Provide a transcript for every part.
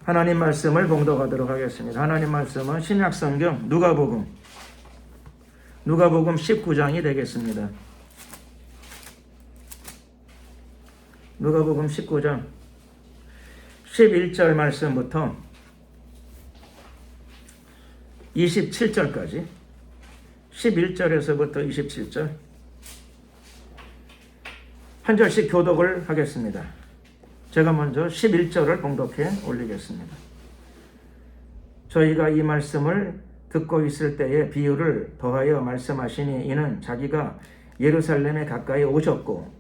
하나님 말씀을 봉독하도록 하겠습니다. 하나님 말씀은 신약성경 누가복음 19장이 되겠습니다. 누가복음 19장 11절 말씀부터 27절까지 11절에서부터 27절 한 절씩 교독을 하겠습니다. 제가 먼저 11절을 봉독해 올리겠습니다. 저희가 이 말씀을 듣고 있을 때에 비유를 더하여 말씀하시니 이는 자기가 예루살렘에 가까이 오셨고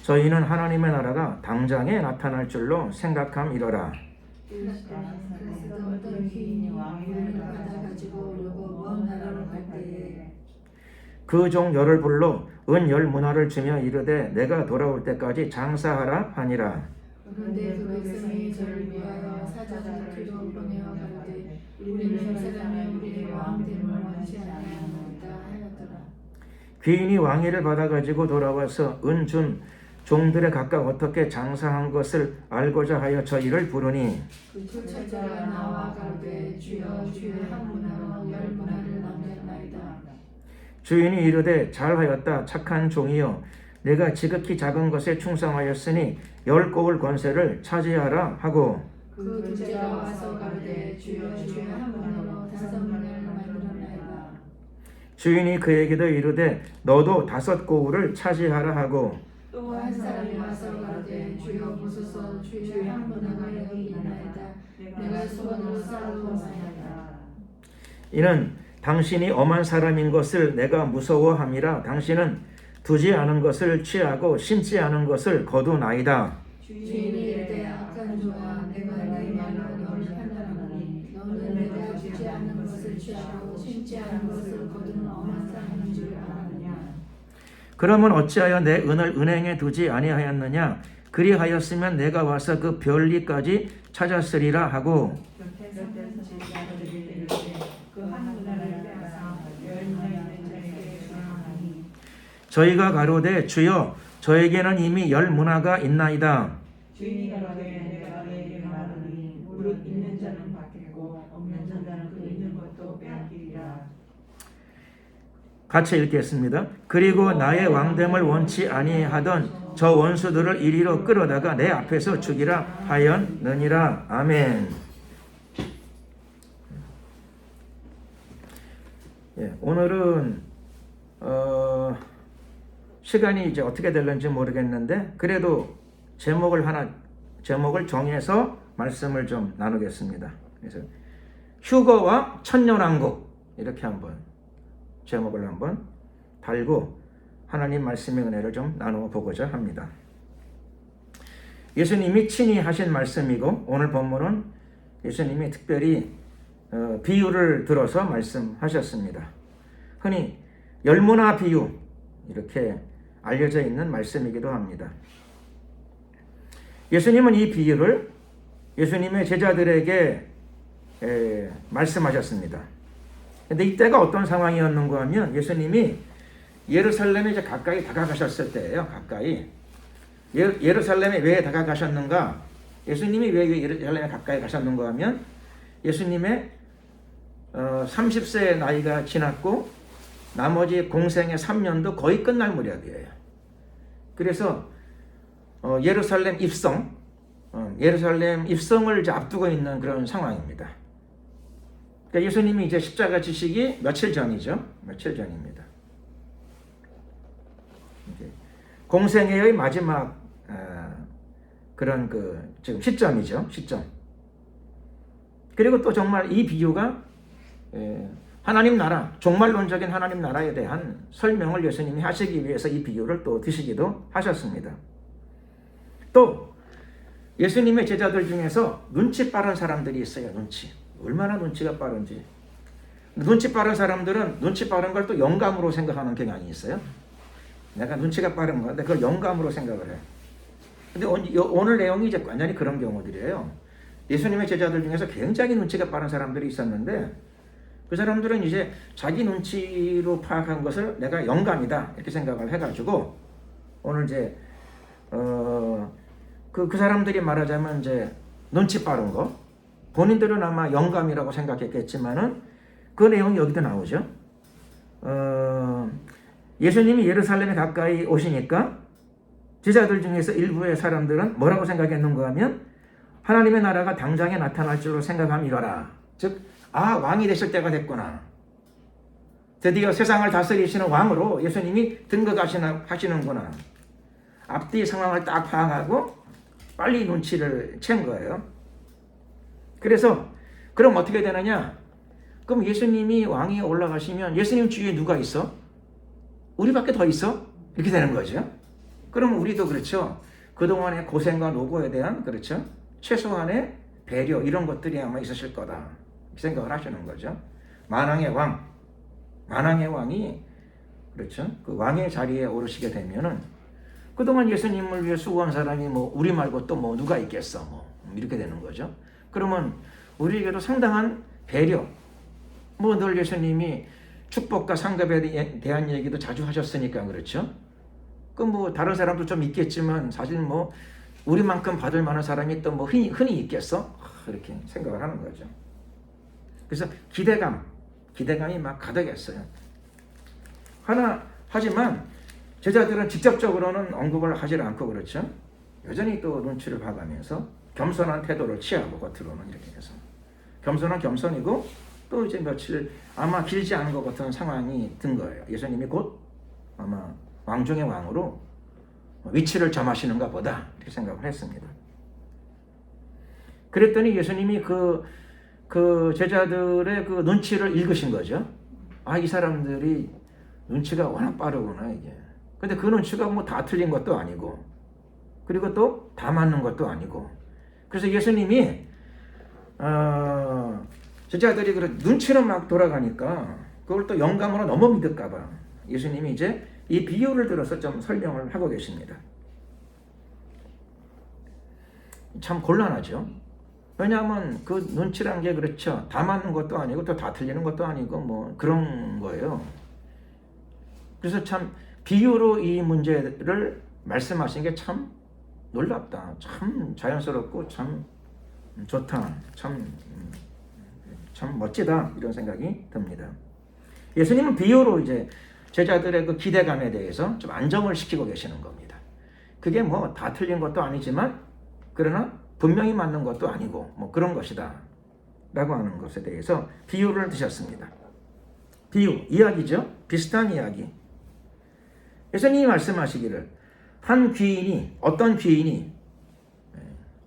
저희는 하나님의 나라가 당장에 나타날 줄로 생각함이러라. 그 종 열을 불러 은 10문화를 주며 이르되 내가 돌아올 때까지 장사하라 하니라. 그런데 그 백성이 저를 위하여 사자들을 뒤로 보내어 가로되 우리는 사람이 우리의 왕됨을 원치 아니하나이다 하였더라. 귀인이 왕위를 받아가지고 돌아와서 은 준 종들의 각각 어떻게 장사한 것을 알고자 하여 저희를 부르니 그 사자가 나와 가로되 주여 주의 한 문화로 10문화를 남겼나이다. 주인이 이르되 잘하였다 착한 종이여 내가 지극히 작은 것에 충성하였으니 10고을 권세를 차지하라 하고 그 둘째가 와서 가로되 주여 주의 한 문화로 5문화를 만들었나이다. 주인이 그에게도 이르되 너도 5고을을 차지하라 하고 또 한 사람이 와서 가로되 주여 보소서 주의 한 문화가 여기 있나이다. 내가 수건으로 쌓아두었나이다. 이는 당신이 엄한 사람인 것을 내가 무서워함이라 당신은 두지 않은 것을 취하고 심지 않은 것을 거두나이다. 주인이 이르되 악한 종아 내가 네 말로 너를 판단하노니 너는 내가 두지 않은 것을 취하고 심지 않은 것을 거두는 엄한 사람인 줄 알았느냐. 그러면 어찌하여 내 은을 은행에 두지 아니하였느냐 그리하였으면 내가 와서 그 별리까지 찾았으리라 하고 저희가 가로되 주여 저에게는 이미 10문화가 있나이다. 주인이 가로되 내가 너에게 말하노니 무릇 있는 자는 받겠고 없는 자는 그 있는 것도 빼앗기리라. 같이 읽겠습니다. 그리고 나의 왕됨을 원치 아니하던 저 원수들을 이리로 끌어다가 내 앞에서 죽이라 하였느니라. 아멘. 오늘은 시간이 이제 어떻게 될는지 모르겠는데 그래도 제목을 정해서 말씀을 좀 나누겠습니다. 그래서 휴거와 천년왕국 이렇게 한번 제목을 한번 달고 하나님 말씀의 은혜를 좀 나누어 보고자 합니다. 예수님이 친히 하신 말씀이고 오늘 본문은 예수님이 특별히 비유를 들어서 말씀하셨습니다. 흔히 10문화 비유 이렇게 알려져 있는 말씀이기도 합니다. 예수님은 이 비유를 예수님의 제자들에게 말씀하셨습니다. 근데 이때가 어떤 상황이었는가 하면 예수님이 예루살렘에 이제 가까이 다가가셨을 때예요. 가까이. 예루살렘에 왜 다가가셨는가? 예수님이 왜 예루살렘에 가까이 가셨는가 하면 예수님의 30세의 나이가 지났고 나머지 공생의 3년도 거의 끝날 무렵이에요. 그래서 예루살렘 입성을 이제 앞두고 있는 그런 상황입니다. 그러니까 예수님이 이제 십자가 지시기 며칠 전이죠. 며칠 전입니다. 공생애의 마지막 그런 지금 시점이죠. 시점. 그리고 또 정말 이 비유가 하나님 나라, 종말론적인 하나님 나라에 대한 설명을 예수님이 하시기 위해서 이 비유를 또 드시기도 하셨습니다. 또 예수님의 제자들 중에서 눈치 빠른 사람들이 있어요. 얼마나 눈치가 빠른지. 눈치 빠른 사람들은 눈치 빠른 걸 또 영감으로 생각하는 경향이 있어요. 내가 눈치가 빠른 건데 그걸 영감으로 생각을 해요. 근데 오늘 내용이 이제 완전히 그런 경우들이에요. 예수님의 제자들 중에서 굉장히 눈치가 빠른 사람들이 있었는데 그 사람들은 이제 자기 눈치로 파악한 것을 내가 영감이다 이렇게 생각을 해가지고 오늘 이제 그 사람들이 말하자면 이제 눈치 빠른 거 본인들은 아마 영감이라고 생각했겠지만은 그 내용이 여기도 나오죠. 예수님이 예루살렘에 가까이 오시니까 제자들 중에서 일부의 사람들은 뭐라고 생각했는가 하면 하나님의 나라가 당장에 나타날 줄로 생각함이로라. 즉, 왕이 되실 때가 됐구나. 드디어 세상을 다스리시는 왕으로 예수님이 등극하시는구나. 앞뒤 상황을 딱 파악하고 빨리 눈치를 챈 거예요. 그래서 그럼 어떻게 되느냐? 그럼 예수님이 왕위에 올라가시면 예수님 주위에 누가 있어? 우리밖에 더 있어? 이렇게 되는 거죠. 그럼 우리도 그렇죠. 그동안의 고생과 노고에 대한 그렇죠. 최소한의 배려 이런 것들이 아마 있으실 거다. 생각을 하시는 거죠. 만왕의 왕이 그렇죠. 그 왕의 자리에 오르시게 되면은 그동안 예수님을 위해 수고한 사람이 뭐 우리 말고 또 뭐 누가 있겠어? 뭐 이렇게 되는 거죠. 그러면 우리에게도 상당한 배려. 뭐 늘 예수님이 축복과 상급에 대한 얘기도 자주 하셨으니까 그렇죠. 그 뭐 다른 사람도 좀 있겠지만 사실 뭐 우리만큼 받을 만한 사람이 또 뭐 흔히 있겠어? 이렇게 생각을 하는 거죠. 그래서 기대감이 막 가득했어요. 하지만 제자들은 직접적으로는 언급을 하지 않고 그렇죠. 여전히 또 눈치를 봐가면서 겸손한 태도를 취하고 겉으로는 이렇게 해서 겸손은 겸손이고 또 이제 며칠 아마 길지 않은 것 같은 상황이 든 거예요. 예수님이 곧 아마 왕 중의 왕으로 위치를 점하시는가 보다 이렇게 생각을 했습니다. 그랬더니 예수님이 그 제자들의 그 눈치를 읽으신 거죠. 이 사람들이 눈치가 워낙 빠르구나 이게. 근데 그 눈치가 뭐 다 틀린 것도 아니고 그리고 또 다 맞는 것도 아니고 그래서 예수님이 제자들이 눈치로 막 돌아가니까 그걸 또 영감으로 너무 믿을까 봐 예수님이 이제 이 비유를 들어서 좀 설명을 하고 계십니다. 참 곤란하죠. 왜냐하면 그 눈치란 게 그렇죠. 다 맞는 것도 아니고 또 다 틀리는 것도 아니고 뭐 그런 거예요. 그래서 참 비유로 이 문제를 말씀하신 게 참 놀랍다. 참 자연스럽고 참 좋다. 참 멋지다. 이런 생각이 듭니다. 예수님은 비유로 이제 제자들의 그 기대감에 대해서 좀 안정을 시키고 계시는 겁니다. 그게 뭐 다 틀린 것도 아니지만 그러나 분명히 맞는 것도 아니고 뭐 그런 것이다 라고 하는 것에 대해서 비유를 드셨습니다. 비유, 이야기죠. 비슷한 이야기. 예수님이 말씀하시기를 어떤 귀인이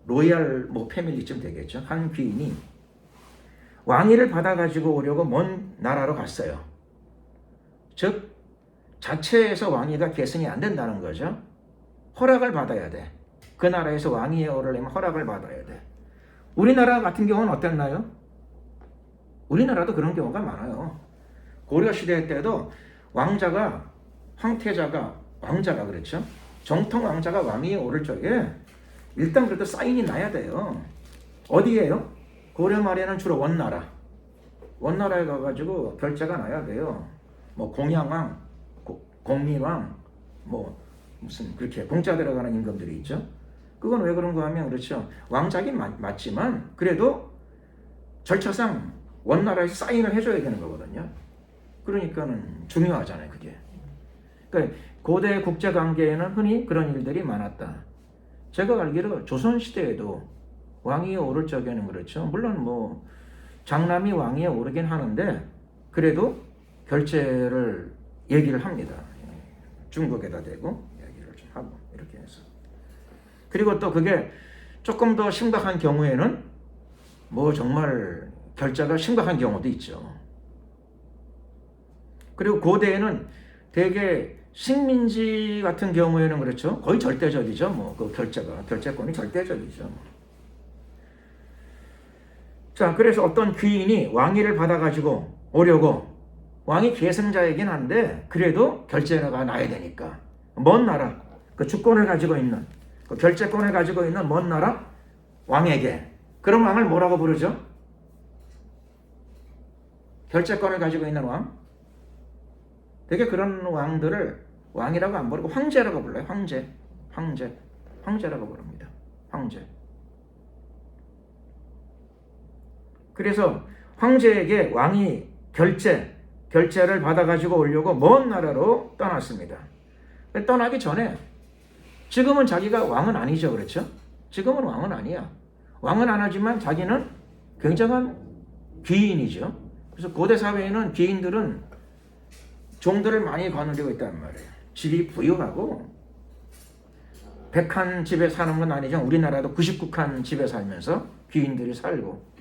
로얄 뭐 패밀리쯤 되겠죠. 한 귀인이 왕위를 받아가지고 오려고 먼 나라로 갔어요. 즉 자체에서 왕위가 계승이 안 된다는 거죠. 허락을 받아야 돼. 그 나라에서 왕위에 오르려면 허락을 받아야 돼. 우리나라 같은 경우는 어땠나요? 우리나라도 그런 경우가 많아요. 고려시대 때도 왕자가 그렇죠. 정통 왕자가 왕위에 오를 적에 일단 그래도 사인이 나야 돼요. 어디에요? 고려 말에는 주로 원나라에 가가지고 결제가 나야 돼요. 뭐 공양왕, 공민왕, 뭐 무슨 그렇게 공짜 들어가는 임금들이 있죠. 그건 왜 그런가 하면 그렇죠. 왕자긴 맞지만 그래도 절차상 원나라에서 사인을 해줘야 되는 거거든요. 그러니까는 중요하잖아요, 그게. 그러니까 고대 국제 관계에는 흔히 그런 일들이 많았다. 제가 알기로 조선 시대에도 왕위에 오를 적에는 그렇죠. 물론 뭐 장남이 왕위에 오르긴 하는데 그래도 결제를 얘기를 합니다. 중국에다 대고 얘기를 좀 하고 이렇게 해서. 그리고 또 그게 조금 더 심각한 경우에는 뭐 정말 결제가 심각한 경우도 있죠. 그리고 고대에는 되게 식민지 같은 경우에는 그렇죠. 거의 절대적이죠. 뭐 그 결제권이 절대적이죠. 자, 그래서 어떤 귀인이 왕위를 받아가지고 오려고 왕이 계승자이긴 한데 그래도 결제가 나야 되니까 먼 나라 그 주권을 가지고 있는 그 결제권을 가지고 있는 먼 나라 왕에게 그런 왕을 뭐라고 부르죠? 결제권을 가지고 있는 왕. 되게 그런 왕들을 왕이라고 안 부르고 황제라고 불러요. 황제라고 부릅니다. 황제. 그래서 황제에게 왕이 결제를 받아가지고 오려고 먼 나라로 떠났습니다. 떠나기 전에 지금은 자기가 왕은 아니죠. 그렇죠? 지금은 왕은 아니야. 왕은 안 하지만 자기는 굉장한 귀인이죠. 그래서 고대 사회에는 귀인들은 종들을 많이 거느리고 있단 말이에요. 집이 부유하고 100칸 집에 사는 건 아니지만 우리나라도 99칸 집에 살면서 귀인들이 살고,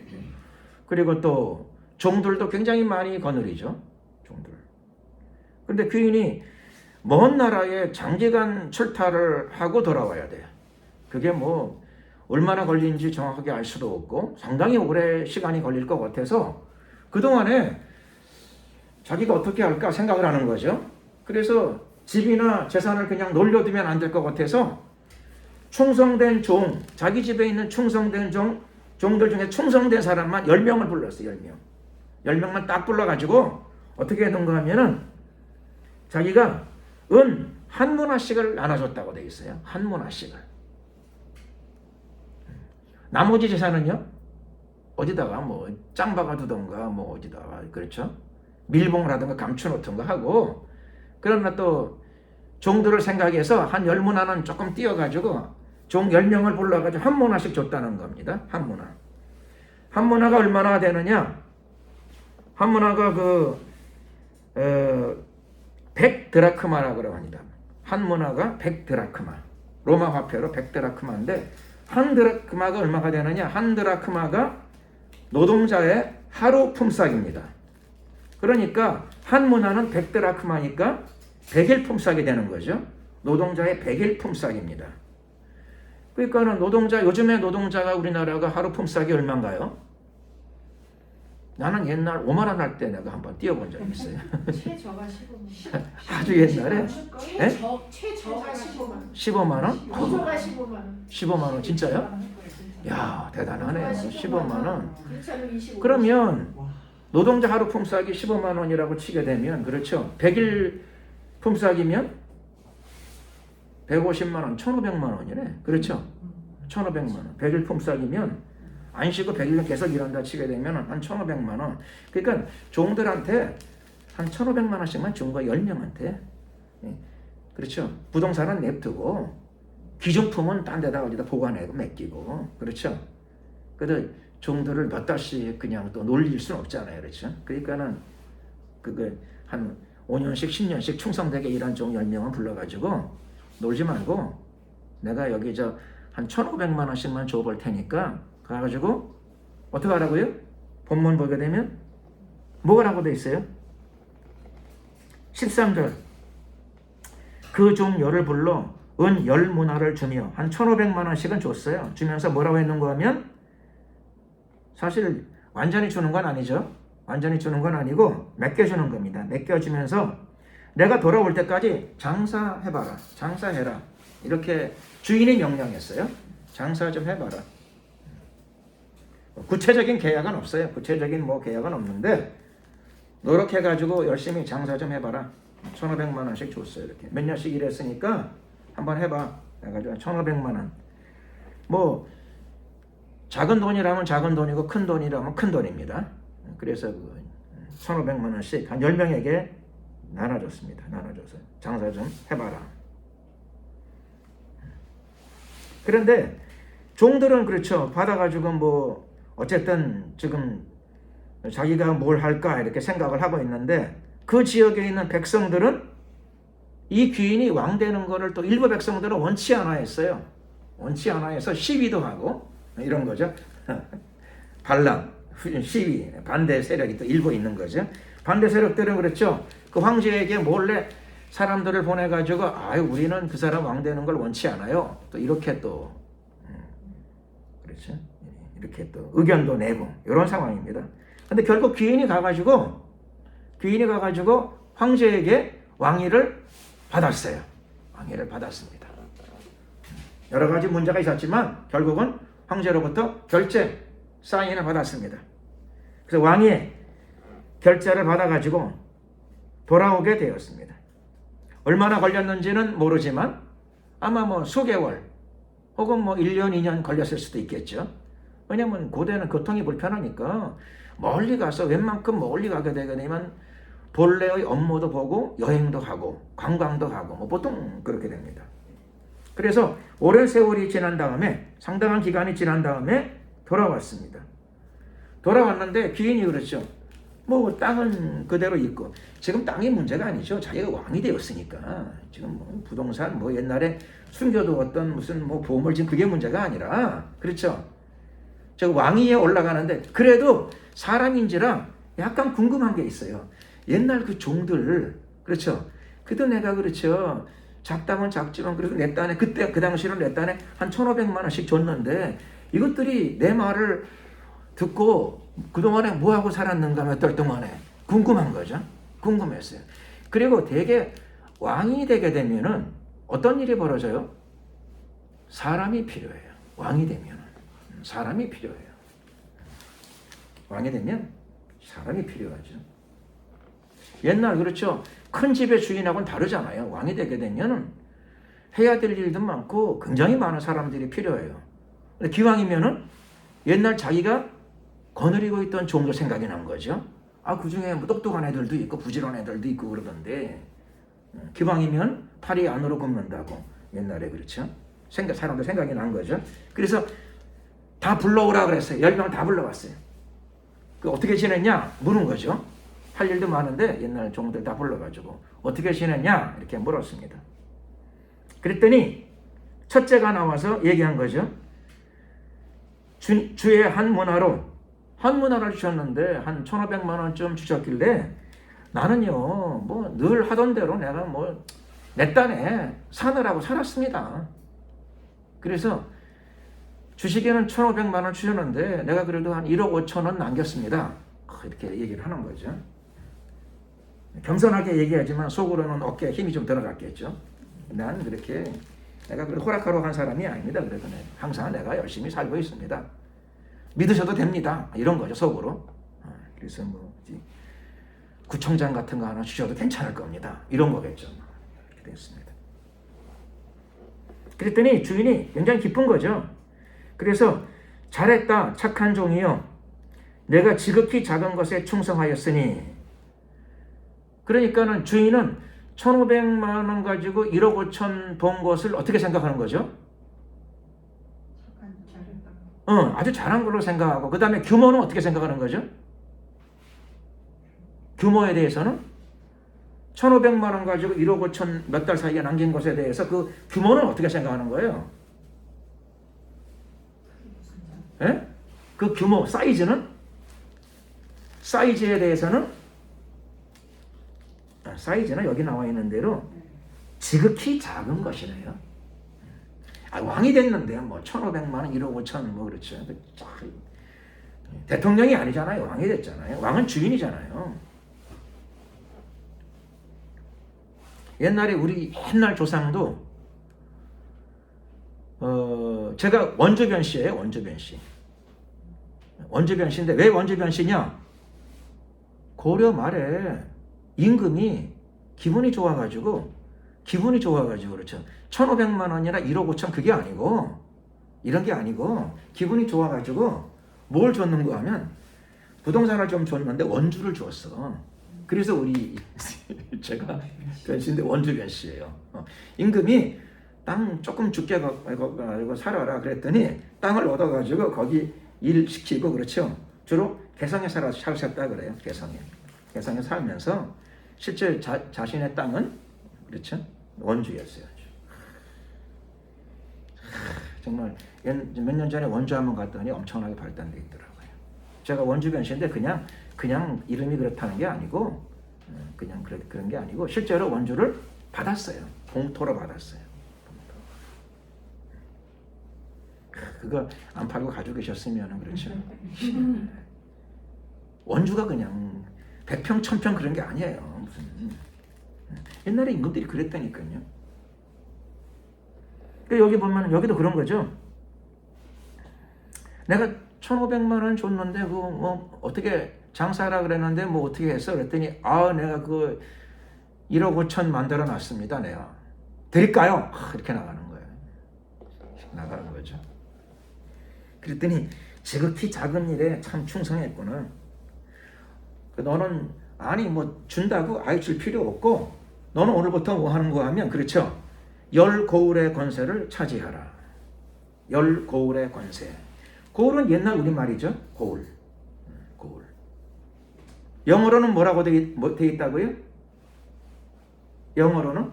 그리고 또 종들도 굉장히 많이 거느리죠. 종들. 그런데 귀인이 먼 나라에 장기간 출타를 하고 돌아와야 돼요. 그게 뭐 얼마나 걸리는지 정확하게 알 수도 없고 상당히 오래 시간이 걸릴 것 같아서 그동안에 자기가 어떻게 할까 생각을 하는 거죠. 그래서 집이나 재산을 그냥 놀려두면 안 될 것 같아서 충성된 종, 자기 집에 있는 충성된 종들 중에 충성된 사람만 10명을 불렀어요. 10명. 10명만 딱 불러가지고 어떻게 했는가 하면은 자기가 은 한 문화씩을 나눠줬다고 되어 있어요. 한 문화씩을. 나머지 재산은요, 어디다가 뭐 짱 박아두던가 뭐 어디다가, 그렇죠? 밀봉을 하던가 감춰놓던가 하고, 그러나 또 종들을 생각해서 한 10문화는 조금 띄어가지고 종 10명을 불러가지고 한 문화씩 줬다는 겁니다. 한 문화. 한 문화가 얼마나 되느냐? 한 문화가 100드라크마라고 합니다. 한 문화가 100드라크마. 로마 화폐로 100드라크마인데 한 드라크마가 얼마가 되느냐? 한 드라크마가 노동자의 하루 품삯입니다. 그러니까 한 문화는 100드라크마니까 100일 품삯이 되는 거죠. 노동자의 100일 품삯입니다. 그러니까는 요즘에 노동자가 우리나라가 하루 품삯이 얼마인가요? 나는 옛날 5만 원 할 때 내가 한번 뛰어본 적이 있어요. 최저가 15만. 아주 옛날에. 최저가 15만. 15만 원? 최저가 15만 원. 15만 원 진짜요? 야, 대단하네요. 15만 원. 그렇잖아요. 25. 그러면 노동자 하루 품삯이 15만 원이라고 치게 되면, 그렇죠? 100일 품삯이면 150만 원, 1,500만 원이네. 그렇죠? 1,500만 원. 100일 품삯이면 안 쉬고 100일 계속 일한다 치게 되면 한 1,500만 원. 그러니까 종들한테 한 1,500만 원씩만 준 거야. 10명한테. 그렇죠? 부동산은 냅두고 기존품은 딴 데다 어디다 보관하고 맡기고, 그렇죠? 그래도 종들을 몇 달씩 그냥 또 놀릴 수는 없잖아요. 그렇죠? 그러니까는 한 5년씩 10년씩 충성되게 일한 종 10명은 불러가지고 놀지 말고 내가 여기 한 1,500만 원씩만 줘볼 테니까 가가지고 어떻게 하라고요? 본문 보게 되면 뭐라고 돼 있어요? 13절. 그 종 열을 불러 은 10문화를 주며 한 1,500만 원씩은 줬어요. 주면서 뭐라고 했는가 하면, 사실 완전히 주는 건 아니죠. 완전히 주는 건 아니고 맡겨주는 겁니다. 맡겨주면서 내가 돌아올 때까지 장사해봐라. 장사해라. 이렇게 주인이 명령했어요. 장사 좀 해봐라. 구체적인 계약은 없어요. 구체적인 계약은 없는데 노력해가지고 열심히 장사 좀 해봐라. 1,500만 원씩 줬어요. 이렇게 몇 년씩 일했으니까 한번 해봐. 해가지고 1,500만 원. 작은 돈이라면 작은 돈이고 큰 돈이라면 큰 돈입니다. 그래서 1,500만 원씩 한 10명에게 나눠줬습니다. 나눠줘서 장사 좀 해봐라. 그런데 종들은 그렇죠. 받아가지고 어쨌든 지금 자기가 뭘 할까 이렇게 생각을 하고 있는데, 그 지역에 있는 백성들은 이 귀인이 왕 되는 거를 또 일부 백성들은 원치 않아 했어요. 원치 않아 해서 시위도 하고 이런 거죠. 반란, 시위, 반대 세력이 또 일부 있는 거죠. 반대 세력들은 그렇죠. 그 황제에게 몰래 사람들을 보내가지고 우리는 그 사람 왕 되는 걸 원치 않아요. 또 이렇게 또 그렇죠. 이렇게 또 의견도 내고 이런 상황입니다. 근데 결국 귀인이 가가지고 황제에게 왕위를 받았어요. 왕위를 받았습니다. 여러 가지 문제가 있었지만 결국은 황제로부터 결제 사인을 받았습니다. 그래서 왕위의 결제를 받아가지고 돌아오게 되었습니다. 얼마나 걸렸는지는 모르지만 아마 수개월 혹은 1년, 2년 걸렸을 수도 있겠죠. 왜냐면 고대는 교통이 불편하니까 멀리 가서 웬만큼 멀리 가게 되게 되면 본래의 업무도 보고 여행도 가고 관광도 가고 뭐 보통 그렇게 됩니다. 그래서 오랜 세월이 지난 다음에 상당한 기간이 지난 다음에 돌아왔습니다. 돌아왔는데 귀인이 그렇죠. 뭐 땅은 그대로 있고 지금 땅이 문제가 아니죠. 자기가 왕이 되었으니까 지금 뭐 부동산 뭐 옛날에 숨겨두었던 무슨 뭐 보물 지금 그게 문제가 아니라 그렇죠. 저 왕위에 올라가는데 그래도 사람인지라 약간 궁금한 게 있어요. 옛날 그 종들 그렇죠. 그도 내가 그렇죠. 작다면 작지만 그래도 내 딴에 그때 그 당시는 내 딴에 한 1,500만 원씩 줬는데 이것들이 내 말을 듣고 그동안에 뭐하고 살았는가 몇 달 동안에 궁금한 거죠. 궁금했어요. 그리고 되게 왕이 되게 되면은 어떤 일이 벌어져요? 사람이 필요해요. 왕이 되면 사람이 필요해요. 왕이 되면 사람이 필요하죠. 옛날 그렇죠. 큰 집의 주인하고는 다르잖아요. 왕이 되게 되면은 해야 될 일도 많고 굉장히 많은 사람들이 필요해요. 근데 기왕이면은 옛날 자기가 거느리고 있던 종도 생각이 난 거죠. 아, 그 중에 뭐 똑똑한 애들도 있고 부지런한 애들도 있고 그러던데 기왕이면 팔이 안으로 굽는다고 옛날에 그렇죠. 사람들 생각이 난 거죠. 그래서 다 불러오라 그랬어요. 10명 다 불러왔어요. 그 어떻게 지냈냐 물은 거죠. 할 일도 많은데 옛날 종들 다 불러가지고 어떻게 지냈냐 이렇게 물었습니다. 그랬더니 첫째가 나와서 얘기한 거죠. 주의 한 문화를 주셨는데 한 1,500만 원쯤 주셨길래 나는요 뭐 늘 하던 대로 내가 뭐 내 딴에 사느라고 살았습니다. 그래서 주식에는 1,500만 원 주셨는데 내가 그래도 한 1억 5천 원 남겼습니다. 이렇게 얘기를 하는 거죠. 겸손하게 얘기하지만 속으로는 어깨에 힘이 좀 들어갔겠죠. 난 그렇게 내가 그렇게 호락호락한 사람이 아닙니다. 그래도 항상 내가 열심히 살고 있습니다. 믿으셔도 됩니다. 이런 거죠 속으로. 그래서 뭐 구청장 같은 거 하나 주셔도 괜찮을 겁니다. 이런 거겠죠. 이렇게 됐습니다. 그랬더니 주인이 굉장히 기쁜 거죠. 그래서 잘했다 착한 종이요. 내가 지극히 작은 것에 충성하였으니. 그러니까는 주인은 1,500만 원 가지고 1억 5천 번 것을 어떻게 생각하는 거죠? 아주 잘한 걸로 생각하고 그 다음에 규모는 어떻게 생각하는 거죠? 규모에 대해서는 1,500만 원 가지고 1억 5천 몇 달 사이에 남긴 것에 대해서 그 규모는 어떻게 생각하는 거예요? 예? 그 규모, 사이즈에 대해서는 사이즈는 여기 나와 있는 대로 지극히 작은 것이래요. 왕이 됐는데 뭐 1,500만 원, 1억 5천 뭐 그렇죠. 대통령이 아니잖아요. 왕이 됐잖아요. 왕은 주인이잖아요. 옛날에 우리 옛날 조상도 제가 원주변 씨예요. 원주변 씨. 원주변 씨인데 왜 원주변 씨냐? 고려 말에 임금이 기분이 좋아가지고 그렇죠. 1,500만 원이나 1억 5천 그게 아니고 이런 게 아니고 기분이 좋아가지고 뭘 줬는가 하면 부동산을 좀 줬는데 원주를 줬어. 그래서 제가 변씨인데 원주 변씨예요. 임금이 땅 조금 죽게 가지고 살아라 그랬더니 땅을 얻어가지고 거기 일 시키고 그렇죠. 주로 개성에 사셨다 그래요. 개성에 살면서 실제 자신의 땅은 그렇죠. 원주였어요. 정말 몇 년 전에 원주 한번 갔더니 엄청나게 발달돼 있더라고요. 제가 원주 변씨인데 그냥 이름이 그렇다는 게 아니고 그냥 그런 게 아니고 실제로 원주를 받았어요. 봉토로 받았어요. 그거 안 팔고 가지고 계셨으면 그렇죠. 원주가 그냥 100평, 1000평 그런 게 아니에요. 무슨 옛날에 임금들이 그랬다니까요. 여기 보면 여기도 그런 거죠. 내가 1,500만 원 줬는데 그거 뭐 어떻게 장사하라 그랬는데 뭐 어떻게 했어? 그랬더니 내가 그 1억 5천 만들어 놨습니다. 내가 드릴까요? 이렇게 나가는 거예요. 나가는 거죠. 그랬더니 지극히 작은 일에 참 충성했구나. 너는 아니 뭐 준다고 아예 줄 필요 없고 너는 오늘부터 뭐 하는 거 하면 그렇죠. 열 고울의 권세를 차지하라. 열 고울의 권세. 고울은 옛날 우리말이죠. 고울. 고울. 영어로는 뭐라고 돼 있다고요? 영어로는?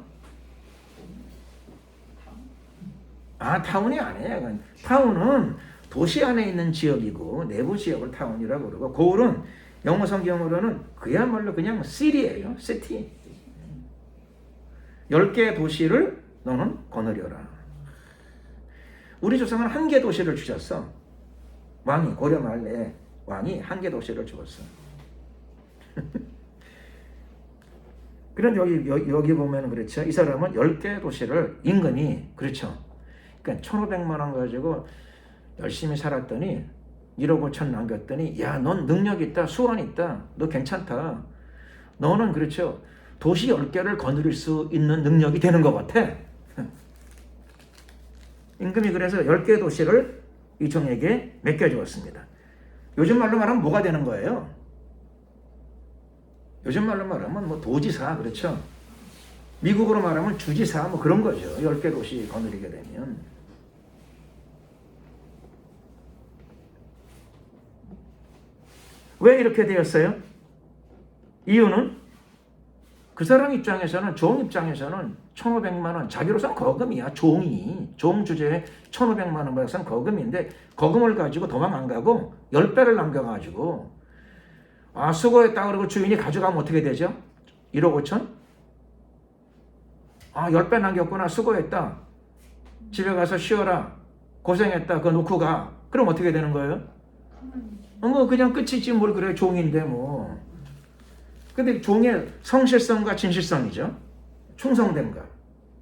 타운이 아니에요. 타운은 도시 안에 있는 지역이고 내부 지역을 타운이라고 그러고 고울은 영어 성경으로는 그야말로 그냥 city예요. city. 10개의 도시를 너는 거느려라. 우리 조상은 1개 도시를 주셨어. 왕이 고려 말에 왕이 1개 도시를 주었어. 그런데 여기 보면 그렇죠. 이 사람은 10개 도시를 임금이 그렇죠. 그러니까 1,500만 원 가지고 열심히 살았더니 1억 5천 남겼더니 야, 넌 능력 있다, 수완 있다, 너 괜찮다. 너는 그렇죠. 도시 10개를 거느릴 수 있는 능력이 되는 것 같아. 임금이 그래서 10개 도시를 이 종에게 맡겨주었습니다. 요즘 말로 말하면 뭐가 되는 거예요? 요즘 말로 말하면 뭐 도지사, 그렇죠? 미국으로 말하면 주지사, 뭐 그런 거죠. 10개 도시 거느리게 되면. 왜 이렇게 되었어요? 이유는 그 사람 입장에서는, 종 입장에서는 1,500만 원, 자기로서는 거금이야. 종 주제에 1,500만 원 받아서는 거금인데 거금을 가지고 도망 안 가고 10배를 남겨가지고 수고했다 그러고 주인이 가져가면 어떻게 되죠? 1억 5천? 10배 남겼구나. 수고했다. 집에 가서 쉬어라. 고생했다. 그거 놓고 가. 그럼 어떻게 되는 거예요? 뭐 그냥 끝이지 뭘 그래. 종인데 뭐. 근데 종의 성실성과 진실성이죠. 충성됨과.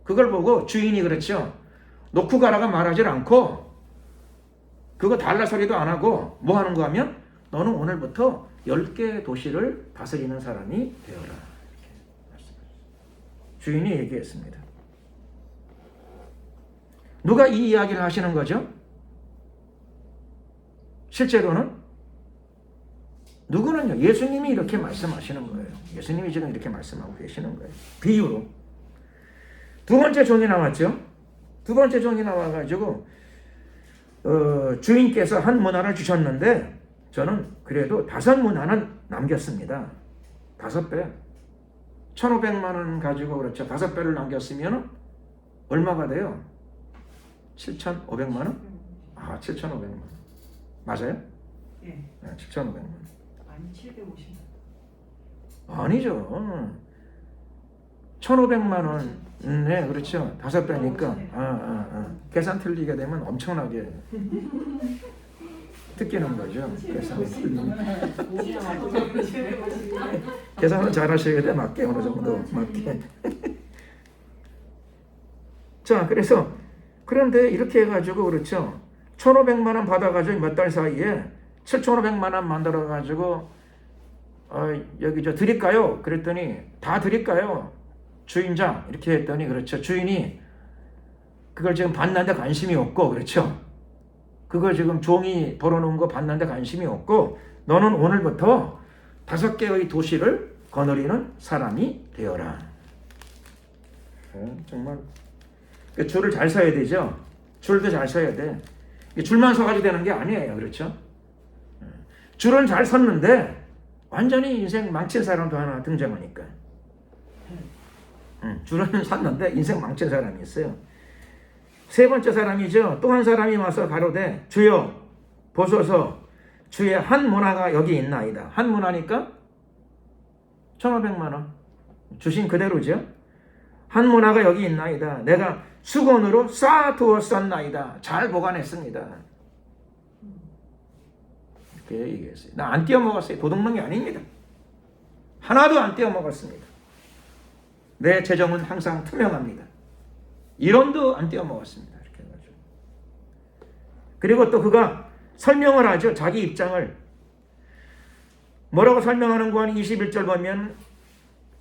그걸 보고 주인이 그렇죠. 놓고 가라가 말하질 않고 그거 달라 소리도 안 하고 뭐 하는 거 하면 너는 오늘부터 10개 도시를 다스리는 사람이 되어라. 주인이 얘기했습니다. 누가 이 이야기를 하시는 거죠? 실제로는 누구는요? 예수님이 이렇게 말씀하시는 거예요. 예수님이 지금 이렇게 말씀하고 계시는 거예요. 비유로. 두 번째 종이 나왔죠. 두 번째 종이 나와가지고 주인께서 한 문화를 주셨는데 저는 그래도 5문화는 남겼습니다. 5배. 1,500만 원 가지고 그렇죠. 5배를 남겼으면 얼마가 돼요? 7,500만 원? 7,500만 원. 맞아요? 예. 7,500만 원. 아니 750만. 아니죠. 1,500만 원. 네, 그렇죠. 5배니까. 계산 틀리게 되면 엄청나게 뜯기는 거죠. 계산 틀리면. 계산은 잘 하셔야 돼. 맞게 어느 정도 맞게. 자, 그런데 이렇게 해가지고 그렇죠. 1,500만 원 받아가지고 몇 달 사이에 7,500만 원 만들어가지고 여기 드릴까요? 그랬더니 다 드릴까요? 주인장 이렇게 했더니 그렇죠. 주인이 그걸 지금 받는데 관심이 없고 그렇죠. 그걸 지금 종이 벌어놓은 거 받는데 관심이 없고 너는 오늘부터 5개의 도시를 거느리는 사람이 되어라. 정말 줄을 잘 서야 되죠. 줄도 잘 서야 돼. 줄만 서가지고 되는 게 아니에요. 그렇죠? 줄은 잘 섰는데 완전히 인생 망친 사람도 하나 등장하니까. 줄은 섰는데 인생 망친 사람이 있어요. 세 번째 사람이죠. 또 한 사람이 와서 가로되 주여 보소서 주의 한 문화가 여기 있나이다. 한 문화니까 1,500만 원 주신 그대로죠. 한 문화가 여기 있나이다. 내가 수건으로 쌓아두었었나이다. 잘 보관했습니다. 이렇게 얘기했어요. 나 안 띄어먹었어요. 도둑놈이 아닙니다. 하나도 안 띄어먹었습니다. 내 재정은 항상 투명합니다. 1원도 안 띄어먹었습니다. 이렇게 해가지고. 그리고 또 그가 설명을 하죠. 자기 입장을. 뭐라고 설명하는 거 아니 21절 보면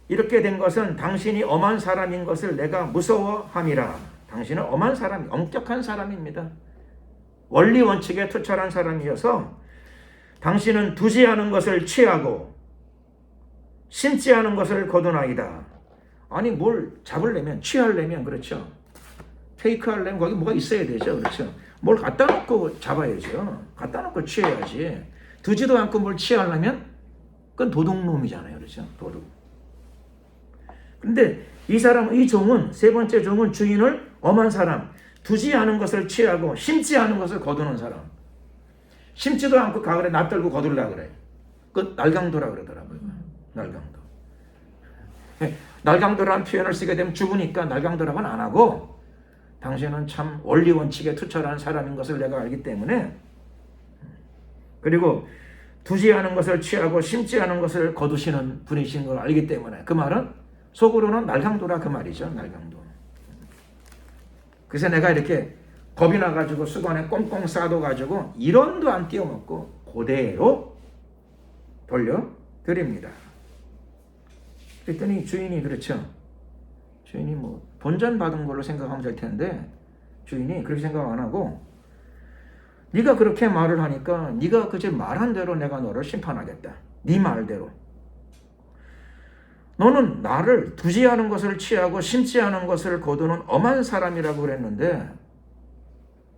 이렇게 된 것은 당신이 엄한 사람인 것을 내가 무서워함이라. 당신은 엄한 사람, 엄격한 사람입니다. 원리 원칙에 투철한 사람이어서 당신은 두지 않은 것을 취하고 심지 않은 것을 거두나이다. 아니 뭘 잡으려면 취하려면 그렇죠. 테이크하려면 거기 뭐가 있어야 되죠. 그렇죠. 뭘 갖다 놓고 잡아야죠. 갖다 놓고 취해야지. 두지도 않고 뭘 취하려면 그건 도둑놈이잖아요. 그렇죠. 도둑. 근데 이 사람, 이 종은, 세 번째 종은 주인을 엄한 사람, 두지 않은 것을 취하고 심지 않은 것을 거두는 사람. 심지도 않고 가을에 낯들고 거둘라 그래. 그 날강도라 그러더라고요. 날강도. 날강도라는 표현을 쓰게 되면 죽으니까 날강도라고는 안 하고 당신은 참 원리 원칙에 투철한 사람인 것을 내가 알기 때문에, 그리고 두지 않은 것을 취하고 심지 않은 것을 거두시는 분이신 걸 알기 때문에, 그 말은 속으로는 날강도라 그 말이죠. 날강도. 그래서 내가 이렇게 겁이 나가지고 수건에 꽁꽁 싸둬가지고 이런도 안 띄워먹고 그대로 돌려드립니다. 그랬더니 주인이, 그렇죠, 주인이 뭐 본전 받은 걸로 생각하면 될 텐데 주인이 그렇게 생각 안 하고, 네가 그렇게 말을 하니까 네가 그제 말한 대로 내가 너를 심판하겠다. 네 말대로. 너는 나를 두지 않은 것을 취하고 심지 않은 것을 거두는 엄한 사람이라고 그랬는데,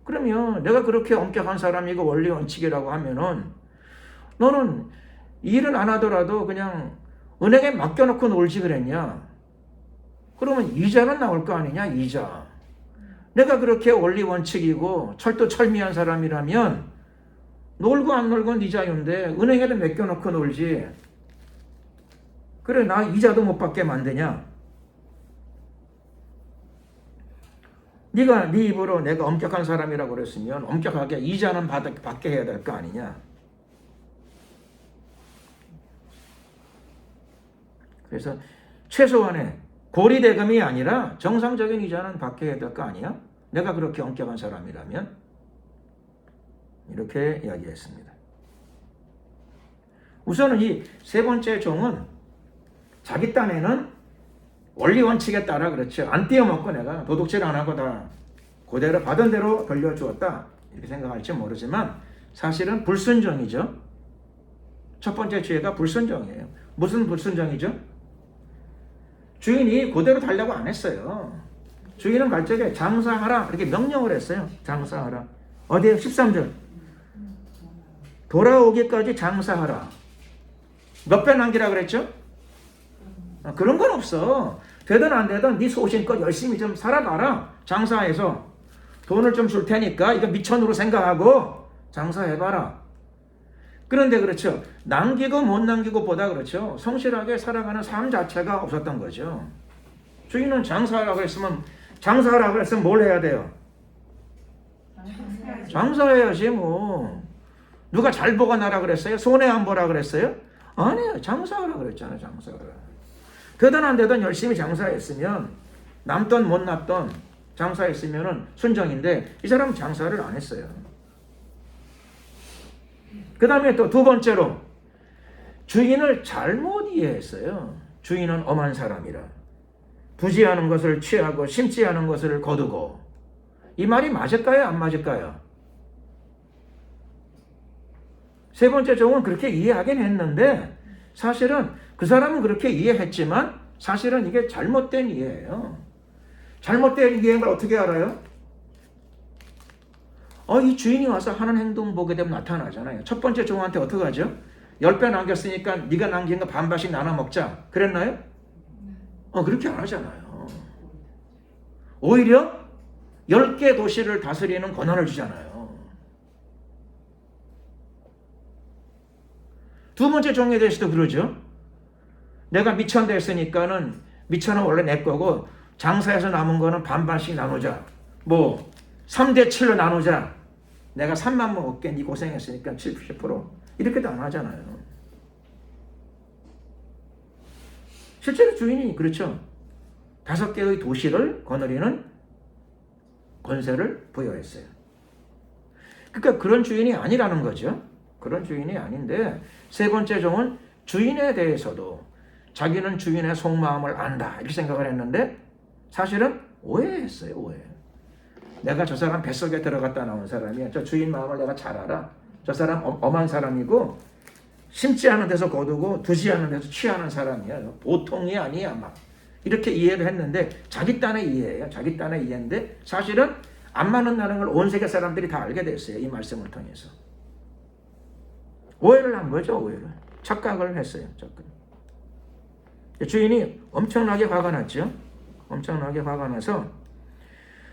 그러면 내가 그렇게 엄격한 사람이고 원리 원칙이라고 하면은 너는 일은 안 하더라도 그냥 은행에 맡겨놓고 놀지 그랬냐? 그러면 이자는 나올 거 아니냐? 이자. 내가 그렇게 원리 원칙이고 철두철미한 사람이라면 놀고 안 놀고 네 자유인데 은행에도 맡겨놓고 놀지. 그래, 나 이자도 못 받게 만드냐? 네가 네 입으로 내가 엄격한 사람이라고 그랬으면 엄격하게 이자는 받게 해야 될 거 아니냐? 그래서 최소한의 고리대금이 아니라 정상적인 이자는 받게 해야 될 거 아니야? 내가 그렇게 엄격한 사람이라면? 이렇게 이야기했습니다. 우선은 이 세 번째 종은 자기 딴에는 원리 원칙에 따라, 그렇죠, 안 띄어먹고 내가 도둑질 안 하고 다 그대로 받은 대로 돌려주었다 이렇게 생각할지 모르지만 사실은 불순종이죠. 첫 번째 죄가 불순종이에요. 무슨 불순종이죠? 주인이 그대로 달라고 안 했어요. 주인은 갈 적에 장사하라 이렇게 명령을 했어요. 장사하라. 어디에? 13절. 돌아오기까지 장사하라. 몇 배 남기라 그랬죠? 그런 건 없어. 되든 안 되든 네 소신껏 열심히 좀 살아봐라. 장사해서 돈을 좀 줄 테니까 이거 미천으로 생각하고 장사해봐라. 그런데 그렇죠, 남기고 못 남기고 보다, 그렇죠, 성실하게 살아가는 삶 자체가 없었던 거죠. 주인은 장사하라고 했으면 뭘 해야 돼요? 장사해야지 뭐. 누가 잘 보고 나라 그랬어요? 손해 안 보라 그랬어요? 아니에요. 장사하라 그랬잖아요. 장사하라. 되든 안 되든 열심히 장사했으면 남던 못 남던 장사했으면 순정인데 이 사람은 장사를 안 했어요. 그 다음에 또 두 번째로 주인을 잘못 이해했어요. 주인은 엄한 사람이라. 두지 않은 것을 취하고 심지 않은 것을 거두고. 이 말이 맞을까요? 안 맞을까요? 세 번째 종은 그렇게 이해하긴 했는데 사실은 그 사람은 그렇게 이해했지만 사실은 이게 잘못된 이해예요. 잘못된 이해인 걸 어떻게 알아요? 이 주인이 와서 하는 행동 보게 되면 나타나잖아요. 첫 번째 종한테 어떻게 하죠? 10배 남겼으니까 네가 남긴 거 반반씩 나눠 먹자. 그랬나요? 그렇게 안 하잖아요. 오히려 10개 도시를 다스리는 권한을 주잖아요. 두 번째 종에 대해서도 그러죠. 내가 미천 됐으니까는 미천은 원래 내 거고 장사해서 남은 거는 반반씩 나누자. 뭐 3대 7로 나누자. 내가 3만 먹을게. 네 고생했으니까 70% 이렇게도 안 하잖아요. 실제로 주인이 그렇죠. 5개의 도시를 거느리는 권세를 부여했어요. 그러니까 그런 주인이 아니라는 거죠. 그런 주인이 아닌데 세 번째 종은 주인에 대해서도 자기는 주인의 속마음을 안다 이렇게 생각을 했는데 사실은 오해했어요. 오해. 내가 저 사람 뱃속에 들어갔다 나온 사람이야. 저 주인 마음을 내가 잘 알아. 저 사람 엄한 사람이고 심지 않은 데서 거두고 두지 않은 데서 취하는 사람이야. 보통이 아니야. 막 이렇게 이해를 했는데 자기 딴의 이해예요. 자기 딴의 이해인데 사실은 안 맞는다는 걸 온 세계 사람들이 다 알게 됐어요. 이 말씀을 통해서. 오해를 한 거죠. 오해를. 착각을 했어요. 착각. 주인이 엄청나게 화가 났죠. 엄청나게 화가 나서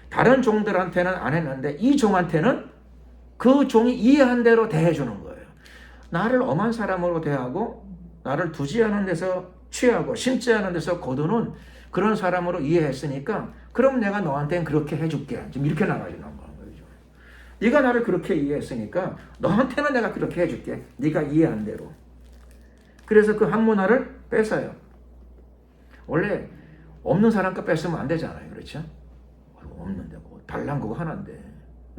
다른 종들한테는 안 했는데 이 종한테는 그 종이 이해한 대로 대해주는 거예요. 나를 엄한 사람으로 대하고 나를 두지 않은 데서 취하고 심지 않은 데서 거두는 그런 사람으로 이해했으니까 그럼 내가 너한테는 그렇게 해줄게. 지금 이렇게 나가지는 거죠. 네가 나를 그렇게 이해했으니까 너한테는 내가 그렇게 해줄게. 네가 이해한 대로. 그래서 그 한 문화를 뺏어요. 원래 없는 사람 거 뺏으면 안 되잖아요. 그렇죠? 없는데 뭐 달란 그거 하나인데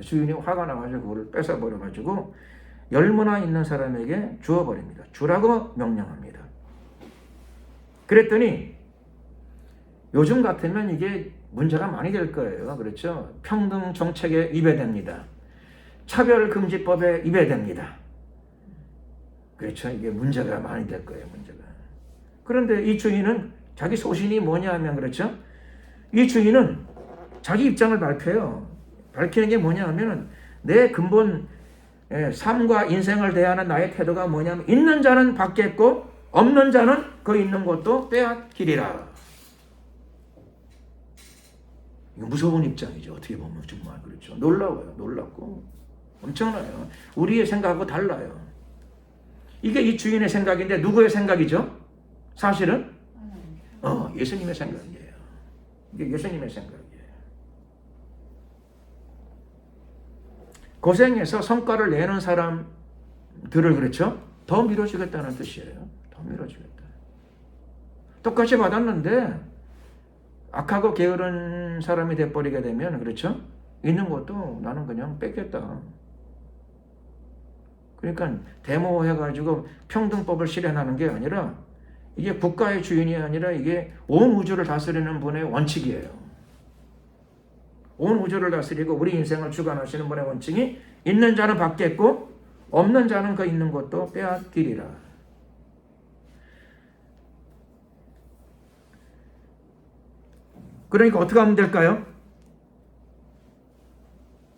주인이 화가 나가지고 그걸 뺏어버려가지고 10문화 있는 사람에게 주어버립니다. 주라고 명령합니다. 그랬더니 요즘 같으면 이게 문제가 많이 될 거예요. 그렇죠? 평등 정책에 위배됩니다. 차별금지법에 위배됩니다. 그렇죠? 이게 문제가 많이 될 거예요. 문제가. 그런데 이 주인은 자기 소신이 뭐냐 하면 그렇죠? 이 주인은 자기 입장을 발표해요. 밝히는 게 뭐냐 하면 내 근본 삶과 인생을 대하는 나의 태도가 뭐냐면 있는 자는 받겠고 없는 자는 그 있는 것도 빼앗기리라. 이거 무서운 입장이죠. 어떻게 보면 정말 그렇죠. 놀라워요. 놀랍고 엄청나요. 우리의 생각하고 달라요. 이게 이 주인의 생각인데 누구의 생각이죠? 사실은 예수님의 생각이에요. 이게 예수님의 생각이에요. 고생해서 성과를 내는 사람들을 그렇죠? 더 밀어주겠다는 뜻이에요. 더 밀어주겠다. 똑같이 받았는데 악하고 게으른 사람이 돼버리게 되면 그렇죠? 있는 것도 나는 그냥 뺏겠다. 그러니까 데모해가지고 평등법을 실현하는 게 아니라 이게 국가의 주인이 아니라 이게 온 우주를 다스리는 분의 원칙이에요. 온 우주를 다스리고 우리 인생을 주관하시는 분의 원칙이 있는 자는 받겠고 없는 자는 그 있는 것도 빼앗기리라. 그러니까 어떻게 하면 될까요?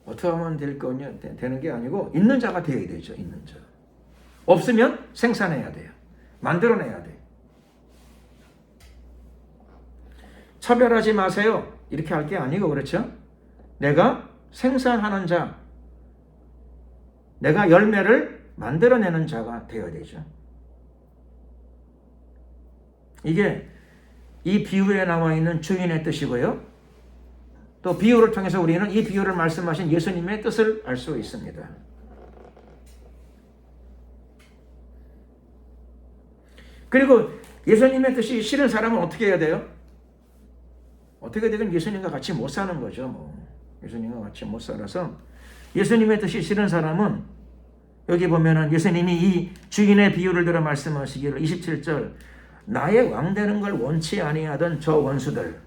어떻게 하면 되는 게 아니고 있는 자가 되어야 되죠. 있는 자. 없으면 생산해야 돼요. 만들어내야 돼요. 차별하지 마세요. 이렇게 할 게 아니고 그렇죠? 내가 생산하는 자, 내가 열매를 만들어내는 자가 되어야 되죠. 이게 이 비유에 나와 있는 주인의 뜻이고요. 또 비유를 통해서 우리는 이 비유를 말씀하신 예수님의 뜻을 알 수 있습니다. 그리고 예수님의 뜻이 싫은 사람은 어떻게 해야 돼요? 어떻게 되든 예수님과 같이 못 사는 거죠. 예수님과 같이 못 살아서 예수님의 뜻이 싫은 사람은 여기 보면은 예수님이 이 주인의 비유를 들어 말씀하시기를 27절 나의 왕되는 걸 원치 아니하던 저 원수들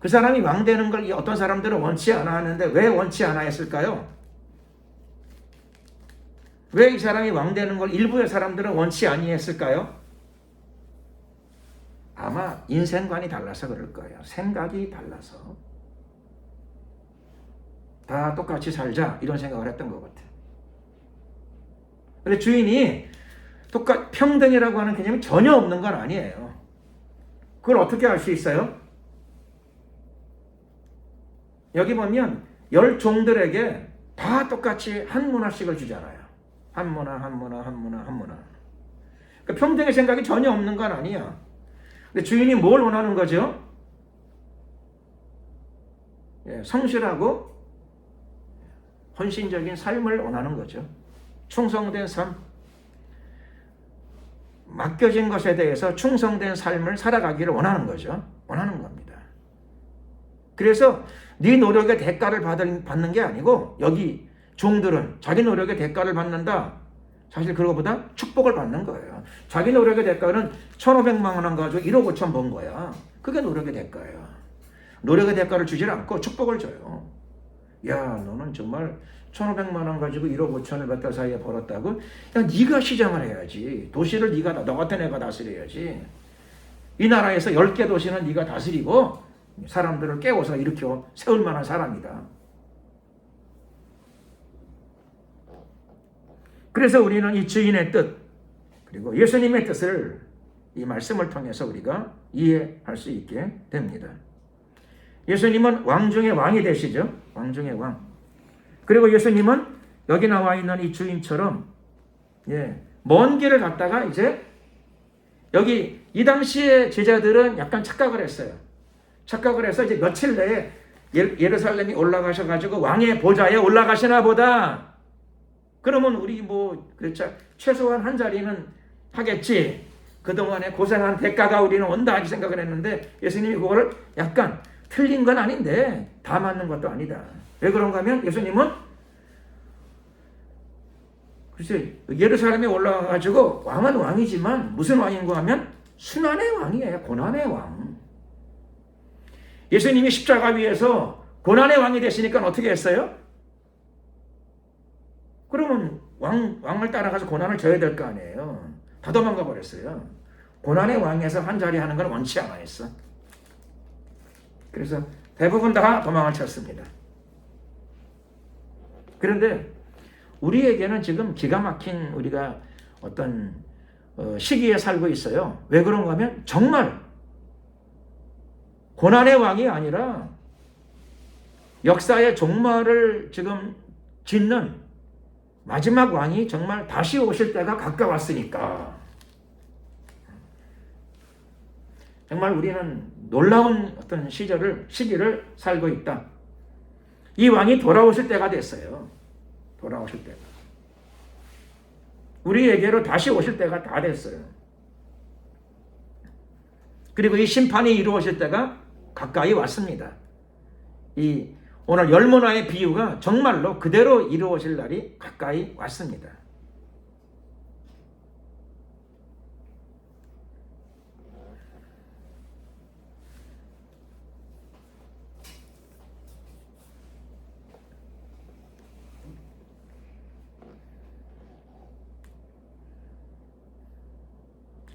그 사람이 왕되는 걸 어떤 사람들은 원치 않아 하는데 왜 원치 않아 했을까요? 왜 이 사람이 왕되는 걸 일부의 사람들은 원치 아니했을까요? 아마 인생관이 달라서 그럴 거예요. 생각이 달라서 다 똑같이 살자 이런 생각을 했던 것 같아요. 근데 주인이 평등이라고 하는 개념이 전혀 없는 건 아니에요. 그걸 어떻게 알 수 있어요? 여기 보면 10종들에게 다 똑같이 한 문화씩을 주잖아요. 한 문화. 그러니까 평등의 생각이 전혀 없는 건 아니야. 근데 주인이 뭘 원하는 거죠? 성실하고 헌신적인 삶을 원하는 거죠. 충성된 삶. 맡겨진 것에 대해서 충성된 삶을 살아가기를 원하는 거죠. 원하는 겁니다. 그래서 네 노력의 대가를 받는 게 아니고 여기 종들은 자기 노력의 대가를 받는다. 사실 그거보다 축복을 받는 거예요. 자기 노력의 대가는 1,500만 원 가지고 1억 5천 번 거야. 그게 노력의 대가예요. 노력의 대가를 주질 않고 축복을 줘요. 야, 너는 정말 1,500만 원 가지고 1억 5천을 몇 달 사이에 벌었다고? 야, 네가 시장을 해야지. 도시를 너 같은 애가 다스려야지. 이 나라에서 10개 도시는 네가 다스리고 사람들을 깨워서 일으켜 세울 만한 사람이다. 그래서 우리는 이 주인의 뜻, 그리고 예수님의 뜻을 이 말씀을 통해서 우리가 이해할 수 있게 됩니다. 예수님은 왕 중의 왕이 되시죠. 왕 중의 왕. 그리고 예수님은 여기 나와 있는 이 주인처럼 먼 길을 갔다가 이제 여기 이 당시에 제자들은 약간 착각을 했어요. 착각을 해서 이제 며칠 내에 예루살렘이 올라가셔가지고 왕의 보좌에 올라가시나 보다. 그러면 우리 그렇죠. 최소한 한 자리는 하겠지. 그동안에 고생한 대가가 우리는 온다 이렇게 생각을 했는데 예수님이 그거를 약간 틀린 건 아닌데 다 맞는 것도 아니다. 왜 그런가 하면 예수님은 글쎄 예루살렘에 올라가가지고 왕은 왕이지만 무슨 왕인가 하면 순환의 왕이에요. 고난의 왕. 예수님이 십자가 위에서 고난의 왕이 되시니까 어떻게 했어요? 그러면 왕을 따라가서 고난을 져야 될 거 아니에요. 다 도망가 버렸어요. 고난의 왕에서 한 자리 하는 건 원치 않아 했어. 그래서 대부분 다 도망을 쳤습니다. 그런데 우리에게는 지금 기가 막힌 우리가 어떤 시기에 살고 있어요. 왜 그런가 하면 정말 고난의 왕이 아니라 역사의 종말을 지금 짓는 마지막 왕이 정말 다시 오실 때가 가까웠으니까 정말 우리는 놀라운 어떤 시기를 살고 있다. 이 왕이 돌아오실 때가 됐어요. 돌아오실 때가. 우리에게로 다시 오실 때가 다 됐어요. 그리고 이 심판이 이루어질 때가 가까이 왔습니다. 이 오늘 열문화의 비유가 정말로 그대로 이루어질 날이 가까이 왔습니다.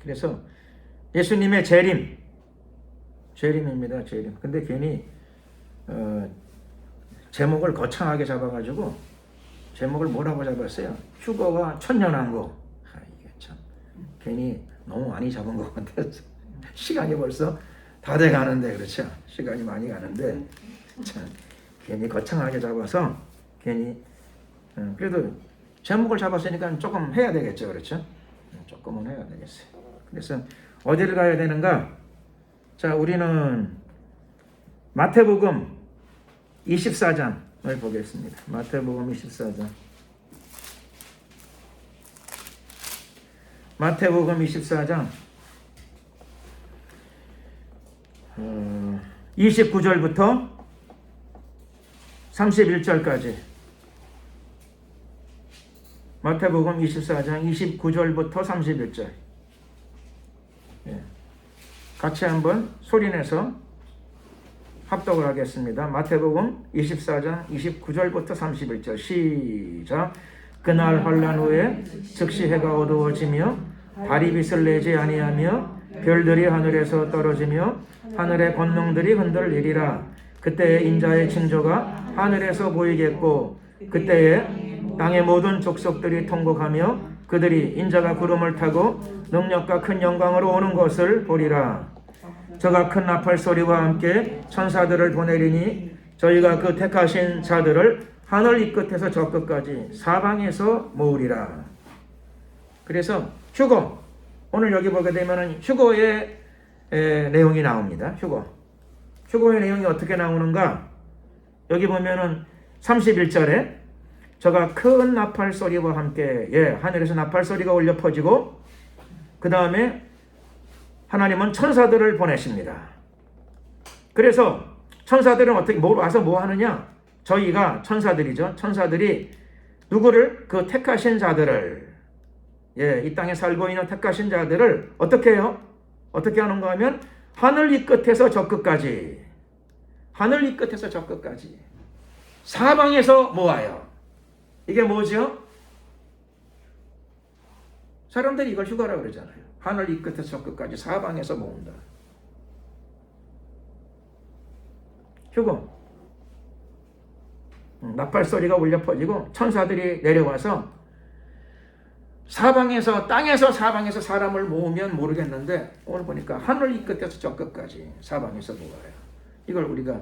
그래서 예수님의 재림입니다. 재림. 근데 괜히 제목을 거창하게 잡아가지고 제목을 뭐라고 잡았어요? 휴거와 천년왕국. 이게 참 괜히 너무 많이 잡은 것 같아요. 시간이 벌써 다 돼가는데 그렇죠? 시간이 많이 가는데 참 괜히 거창하게 잡아서 괜히 그래도 제목을 잡았으니까 조금 해야 되겠죠, 그렇죠? 조금은 해야 되겠어요. 그래서 어디를 가야 되는가? 자, 우리는 마태복음 24장을 보겠습니다. 마태복음 24장. 마태복음 24장 29절부터 31절까지. 마태복음 24장 29절부터 31절. 같이 한번 소리내서 합독을 하겠습니다. 마태복음 24장 29절부터 31절 시작. 그날 환란 후에 즉시 해가 어두워지며 달이 빛을 내지 아니하며 별들이 하늘에서 떨어지며 하늘의 권능들이 흔들리리라. 그때에 인자의 징조가 하늘에서 보이겠고 그때에 땅의 모든 족속들이 통곡하며 그들이 인자가 구름을 타고 능력과 큰 영광으로 오는 것을 보리라. 저가 큰 나팔 소리와 함께 천사들을 보내리니 저희가 그 택하신 자들을 하늘 이 끝에서 저 끝까지 사방에서 모으리라. 그래서 휴거, 오늘 여기 보게 되면 휴거의 내용이 나옵니다. 휴거의 내용이 어떻게 나오는가? 여기 보면은 31절에 저가 큰 나팔 소리와 함께 하늘에서 나팔 소리가 울려 퍼지고 그 다음에 하나님은 천사들을 보내십니다. 그래서 천사들은 어떻게 와서 뭐 하느냐? 저희가 천사들이죠. 천사들이 누구를? 그 택하신 자들을 이 땅에 살고 있는 택하신 자들을 어떻게 해요? 어떻게 하는가 하면 하늘 이 끝에서 저 끝까지, 하늘 이 끝에서 저 끝까지 사방에서 모아요. 이게 뭐죠? 사람들이 이걸 휴거라고 그러잖아요. 하늘 이 끝에서 저 끝까지 사방에서 모은다. 휴거. 나팔 소리가 울려 퍼지고 천사들이 내려와서 사방에서, 땅에서 사방에서 사람을 모으면 모르겠는데 오늘 보니까 하늘 이 끝에서 저 끝까지 사방에서 모아요. 이걸 우리가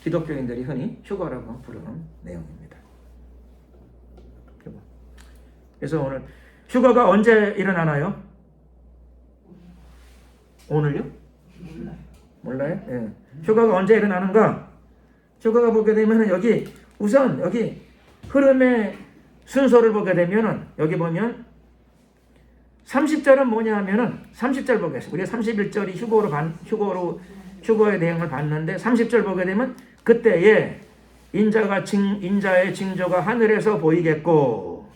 기독교인들이 흔히 휴거라고 부르는 내용입니다. 휴거. 그래서 오늘 휴거가 언제 일어나나요? 오늘요? 몰라요? 예. 휴거가 언제 일어나는가? 휴거가 보게 되면 여기 우선 여기 흐름의 순서를 보게 되면은 여기 보면 30절은 뭐냐 하면은 30절 보겠습니다. 우리가 31절이 휴거의 내용을 봤는데 30절 보게 되면 그때에 인자의 징조가 하늘에서 보이겠고,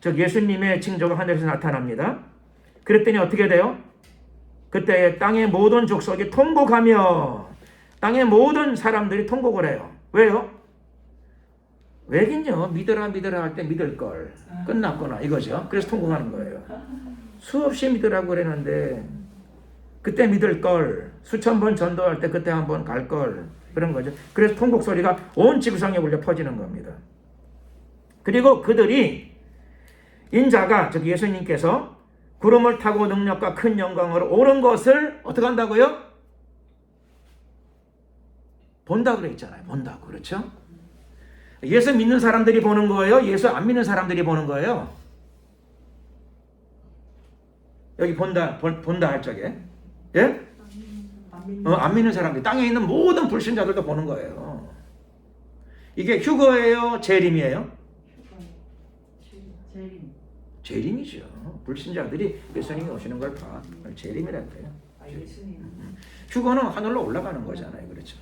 즉 예수님의 징조가 하늘에서 나타납니다. 그랬더니 어떻게 돼요? 그때에 땅의 모든 족속이 통곡하며 땅의 모든 사람들이 통곡을 해요. 왜요? 왜긴요. 믿으라 할 때 믿을 걸 끝났구나 이거죠. 그래서 통곡하는 거예요. 수없이 믿으라고 그랬는데 그때 믿을 걸, 수천 번 전도할 때 그때 한번 갈 걸, 그런 거죠. 그래서 통곡 소리가 온 지구상에 울려 퍼지는 겁니다. 그리고 그들이 인자가, 즉 예수님께서 구름을 타고 능력과 큰 영광으로 오는 것을 어떻게 한다고요? 본다고 그랬잖아요. 본다고. 그렇죠? 예수 믿는 사람들이 보는 거예요? 예수 안 믿는 사람들이 보는 거예요? 여기 본다 할 적에, 예? 안 믿는 사람들, 땅에 있는 모든 불신자들도 보는 거예요. 이게 휴거예요? 재림이에요? 재림이죠. 불신자들이 예수님이 오시는 걸 봐. 재림이라고 해요. 휴거는 하늘로 올라가는 거잖아요. 그렇죠?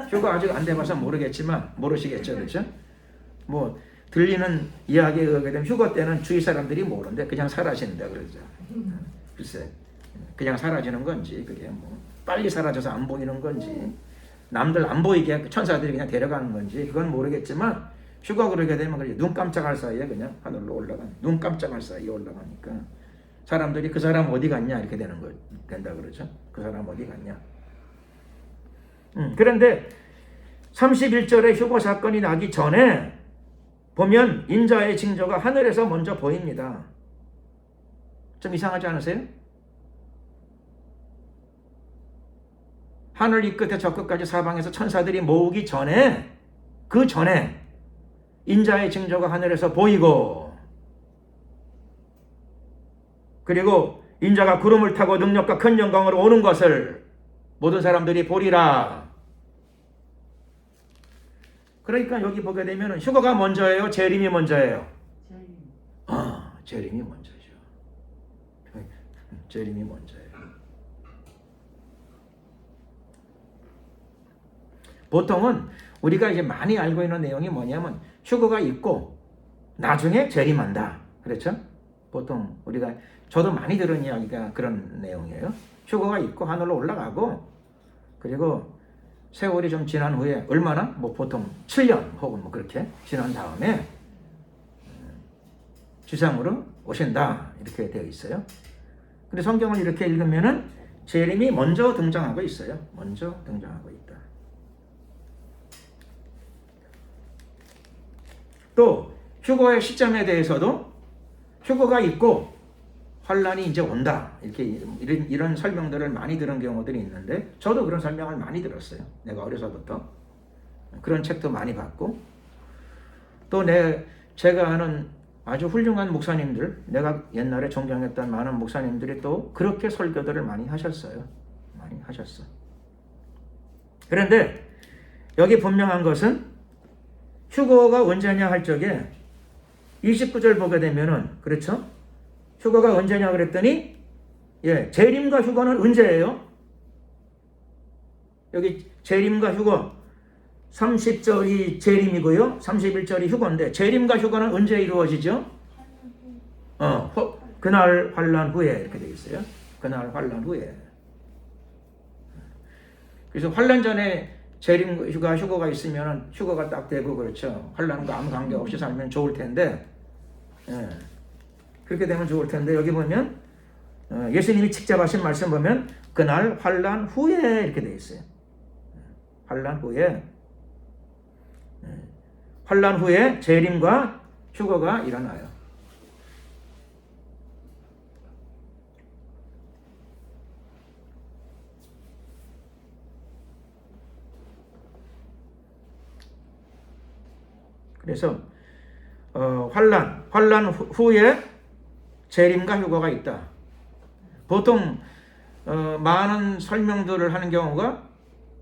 휴거 아직 안 돼봐서 모르시겠죠. 그렇죠? 뭐 들리는 이야기에 의하게 되면 휴거 때는 주위 사람들이 모르는데 그냥 사라진다 그러죠. 글쎄, 그냥 사라지는 건지, 그게 뭐 빨리 사라져서 안 보이는 건지, 남들 안 보이게 천사들이 그냥 데려가는 건지, 그건 모르겠지만 휴거 그러게 되면 그냥 눈 깜짝할 사이에 그냥 하늘로 눈 깜짝할 사이에 올라가니까 사람들이 그 사람 어디 갔냐 이렇게 된다 그러죠. 그 사람 어디 갔냐. 그런데 31절에 휴거 사건이 나기 전에 보면 인자의 징조가 하늘에서 먼저 보입니다. 좀 이상하지 않으세요? 하늘 이 끝에 저 끝까지 사방에서 천사들이 모으기 전에, 그 전에 인자의 징조가 하늘에서 보이고, 그리고 인자가 구름을 타고 능력과 큰 영광으로 오는 것을 모든 사람들이 보리라. 그러니까 여기 보게 되면 휴거가 먼저예요? 재림이 먼저예요? 재림이 먼저죠. 재림이 먼저예요. 보통은 우리가 이제 많이 알고 있는 내용이 뭐냐면 휴거가 있고 나중에 재림한다. 그렇죠? 보통 저도 많이 들은 이야기가 그런 내용이에요. 휴거가 있고 하늘로 올라가고, 그리고 세월이 좀 지난 후에 얼마나? 뭐 보통 7년 혹은 뭐 그렇게 지난 다음에 지상으로 오신다. 이렇게 되어 있어요. 근데 성경을 이렇게 읽으면은 재림이 먼저 등장하고 있어요. 먼저 등장하고 있다. 또 휴거의 시점에 대해서도 휴거가 있고 환란이 이제 온다. 이런 설명들을 많이 들은 경우들이 있는데 저도 그런 설명을 많이 들었어요. 내가 어려서부터 그런 책도 많이 봤고, 또 제가 아는 아주 훌륭한 목사님들, 내가 옛날에 존경했던 많은 목사님들이 또 그렇게 설교들을 많이 하셨어요. 많이 하셨어. 그런데 여기 분명한 것은 휴거가 언제냐 할 적에 29절 보게 되면은, 그렇죠? 휴거가 언제냐 그랬더니, 재림과 휴거는 언제예요? 여기 재림과 휴거 30절이 재림이고요 31절이 휴거인데, 재림과 휴거는 언제 이루어지죠? 그날 환란 후에 이렇게 되어 있어요. 그날 환란 후에. 그래서 환란 전에 재림 휴거가 있으면 휴거가 딱 되고 그렇죠. 환란과 아무 관계 없이 살면 좋을 텐데, 예. 그렇게 되면 좋을 텐데 여기 보면 예수님이 직접 하신 말씀 보면 그날 환란 후에 이렇게 돼 있어요. 환란 후에 환란 후에 재림과 휴거가 일어나요. 그래서 환란 후에 재림과 휴거가 있다. 보통 많은 설명들을 하는 경우가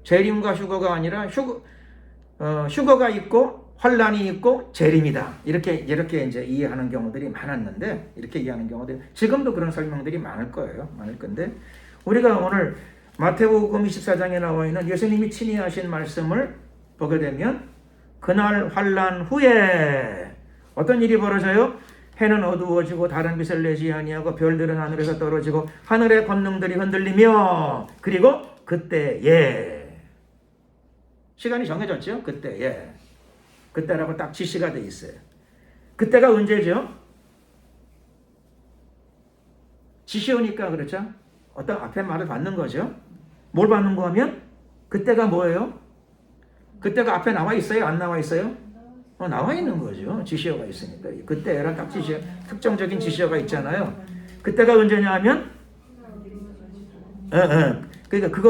재림과 휴거가 아니라 휴거가 있고 환란이 있고 재림이다. 이렇게 이제 이해하는 경우들이 많았는데 이렇게 이해하는 경우들 지금도 그런 설명들이 많을 거예요. 많을 건데 우리가 오늘 마태복음 24장에 나와 있는 예수님이 친히 하신 말씀을 보게 되면 그날 환란 후에 어떤 일이 벌어져요? 해는 어두워지고 다른 빛을 내지 아니하고 별들은 하늘에서 떨어지고 하늘의 권능들이 흔들리며 그리고 그때에 시간이 정해졌죠? 그때에 그때라고 딱 지시가 돼 있어요. 그때가 언제죠? 지시오니까 그렇죠? 어떤 앞에 말을 받는 거죠. 뭘 받는 거 하면 그때가 뭐예요? 그때가 앞에 나와 있어요? 안 나와 있어요? 나와 있는 거죠. 지시어가 있으니까. 그때랑 딱 지시어, 특정적인 지시어가 있잖아요. 그때가 언제냐 하면, 그러니까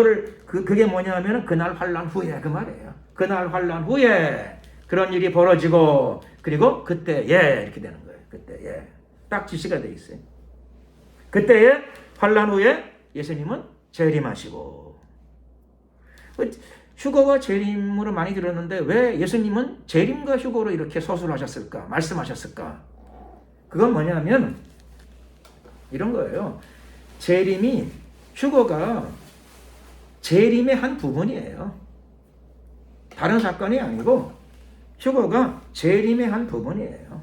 그게 뭐냐 하면 그날 환란 후에 그 말이에요. 그날 환란 후에 그런 일이 벌어지고, 그리고 그때에 이렇게 되는 거예요. 그때에. 딱 지시가 돼 있어요. 그때에 환란 후에 예수님은 재림하시고. 휴거와 재림으로 많이 들었는데 왜 예수님은 재림과 휴거로 이렇게 서술하셨을까? 말씀하셨을까? 그건 뭐냐면 이런 거예요. 휴거가 재림의 한 부분이에요. 다른 사건이 아니고 휴거가 재림의 한 부분이에요.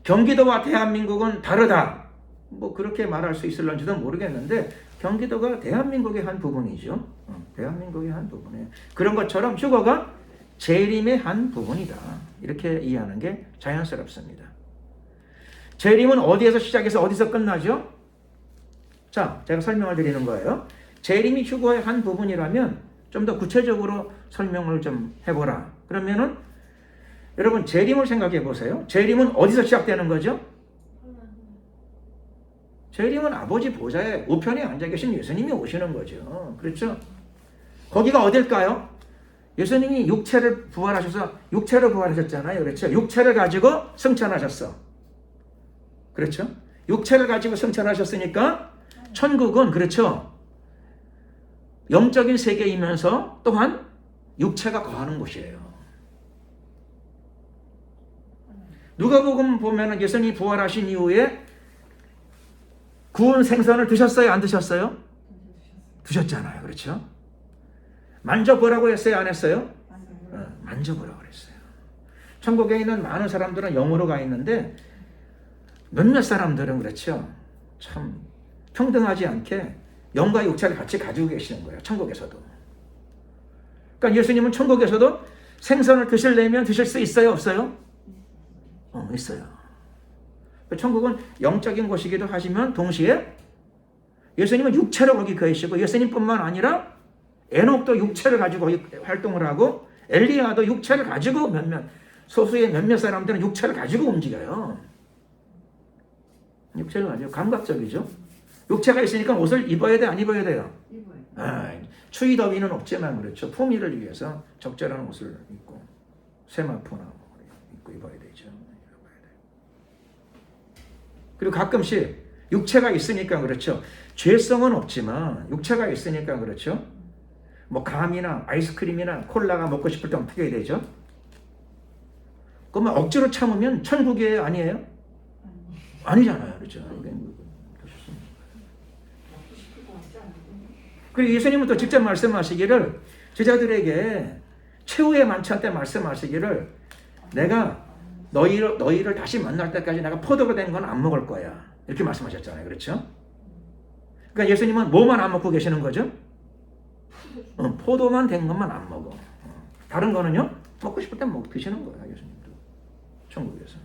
경기도와 대한민국은 다르다. 뭐 그렇게 말할 수 있을런지도 모르겠는데 경기도가 대한민국의 한 부분이죠. 대한민국의 한 부분이에요. 그런 것처럼 휴거가 재림의 한 부분이다. 이렇게 이해하는 게 자연스럽습니다. 재림은 어디에서 시작해서 어디서 끝나죠? 자, 제가 설명을 드리는 거예요. 재림이 휴거의 한 부분이라면 좀 더 구체적으로 설명을 좀 해보라. 그러면은 여러분 재림을 생각해 보세요. 재림은 어디서 시작되는 거죠? 재림은 아버지 보좌에 우편에 앉아 계신 예수님이 오시는 거죠. 그렇죠? 거기가 어딜까요? 예수님이 육체로 부활하셨잖아요. 그렇죠? 육체를 가지고 승천하셨어. 그렇죠? 육체를 가지고 승천하셨으니까 천국은 그렇죠? 영적인 세계이면서 또한 육체가 거하는 곳이에요. 누가복음 보면은 예수님이 부활하신 이후에 구운 생선을 드셨어요? 안 드셨어요? 드셨잖아요. 그렇죠? 만져보라고 했어요? 안 했어요? 만져보라고 그랬어요. 천국에 있는 많은 사람들은 영으로 가 있는데 몇몇 사람들은 그렇죠. 참 평등하지 않게 영과 육체를 같이 가지고 계시는 거예요. 천국에서도. 그러니까 예수님은 천국에서도 생선을 드시려면 드실 수 있어요? 없어요? 있어요. 천국은 영적인 곳이기도 하지만 동시에 예수님은 육체로 거기 계시고 예수님뿐만 아니라 에녹도 육체를 가지고 활동을 하고 엘리야도 육체를 가지고 소수의 몇몇 사람들은 육체를 가지고 움직여요. 육체를 가지고 감각적이죠. 육체가 있으니까 옷을 입어야 돼, 안 입어야 돼요? 추위 더위는 없지만 그렇죠. 품위를 위해서 적절한 옷을 입고 세마포나 입고 입어야 되죠. 그리고 가끔씩 육체가 있으니까 그렇죠. 죄성은 없지만 육체가 있으니까 그렇죠. 뭐 감이나 아이스크림이나 콜라가 먹고 싶을 때 어떻게 해야 되죠? 그러면 억지로 참으면 천국이 아니에요? 아니잖아요. 그렇죠. 그리고 예수님은 또 직접 말씀하시기를 제자들에게 최후의 만찬 때 말씀하시기를 내가 너희를 다시 만날 때까지 내가 포도가 된 건 안 먹을 거야. 이렇게 말씀하셨잖아요. 그렇죠? 그러니까 예수님은 뭐만 안 먹고 계시는 거죠? 포도만 된 것만 안 먹어. 다른 거는요 먹고 싶을 때 드시는 거야. 예수님도 천국에서.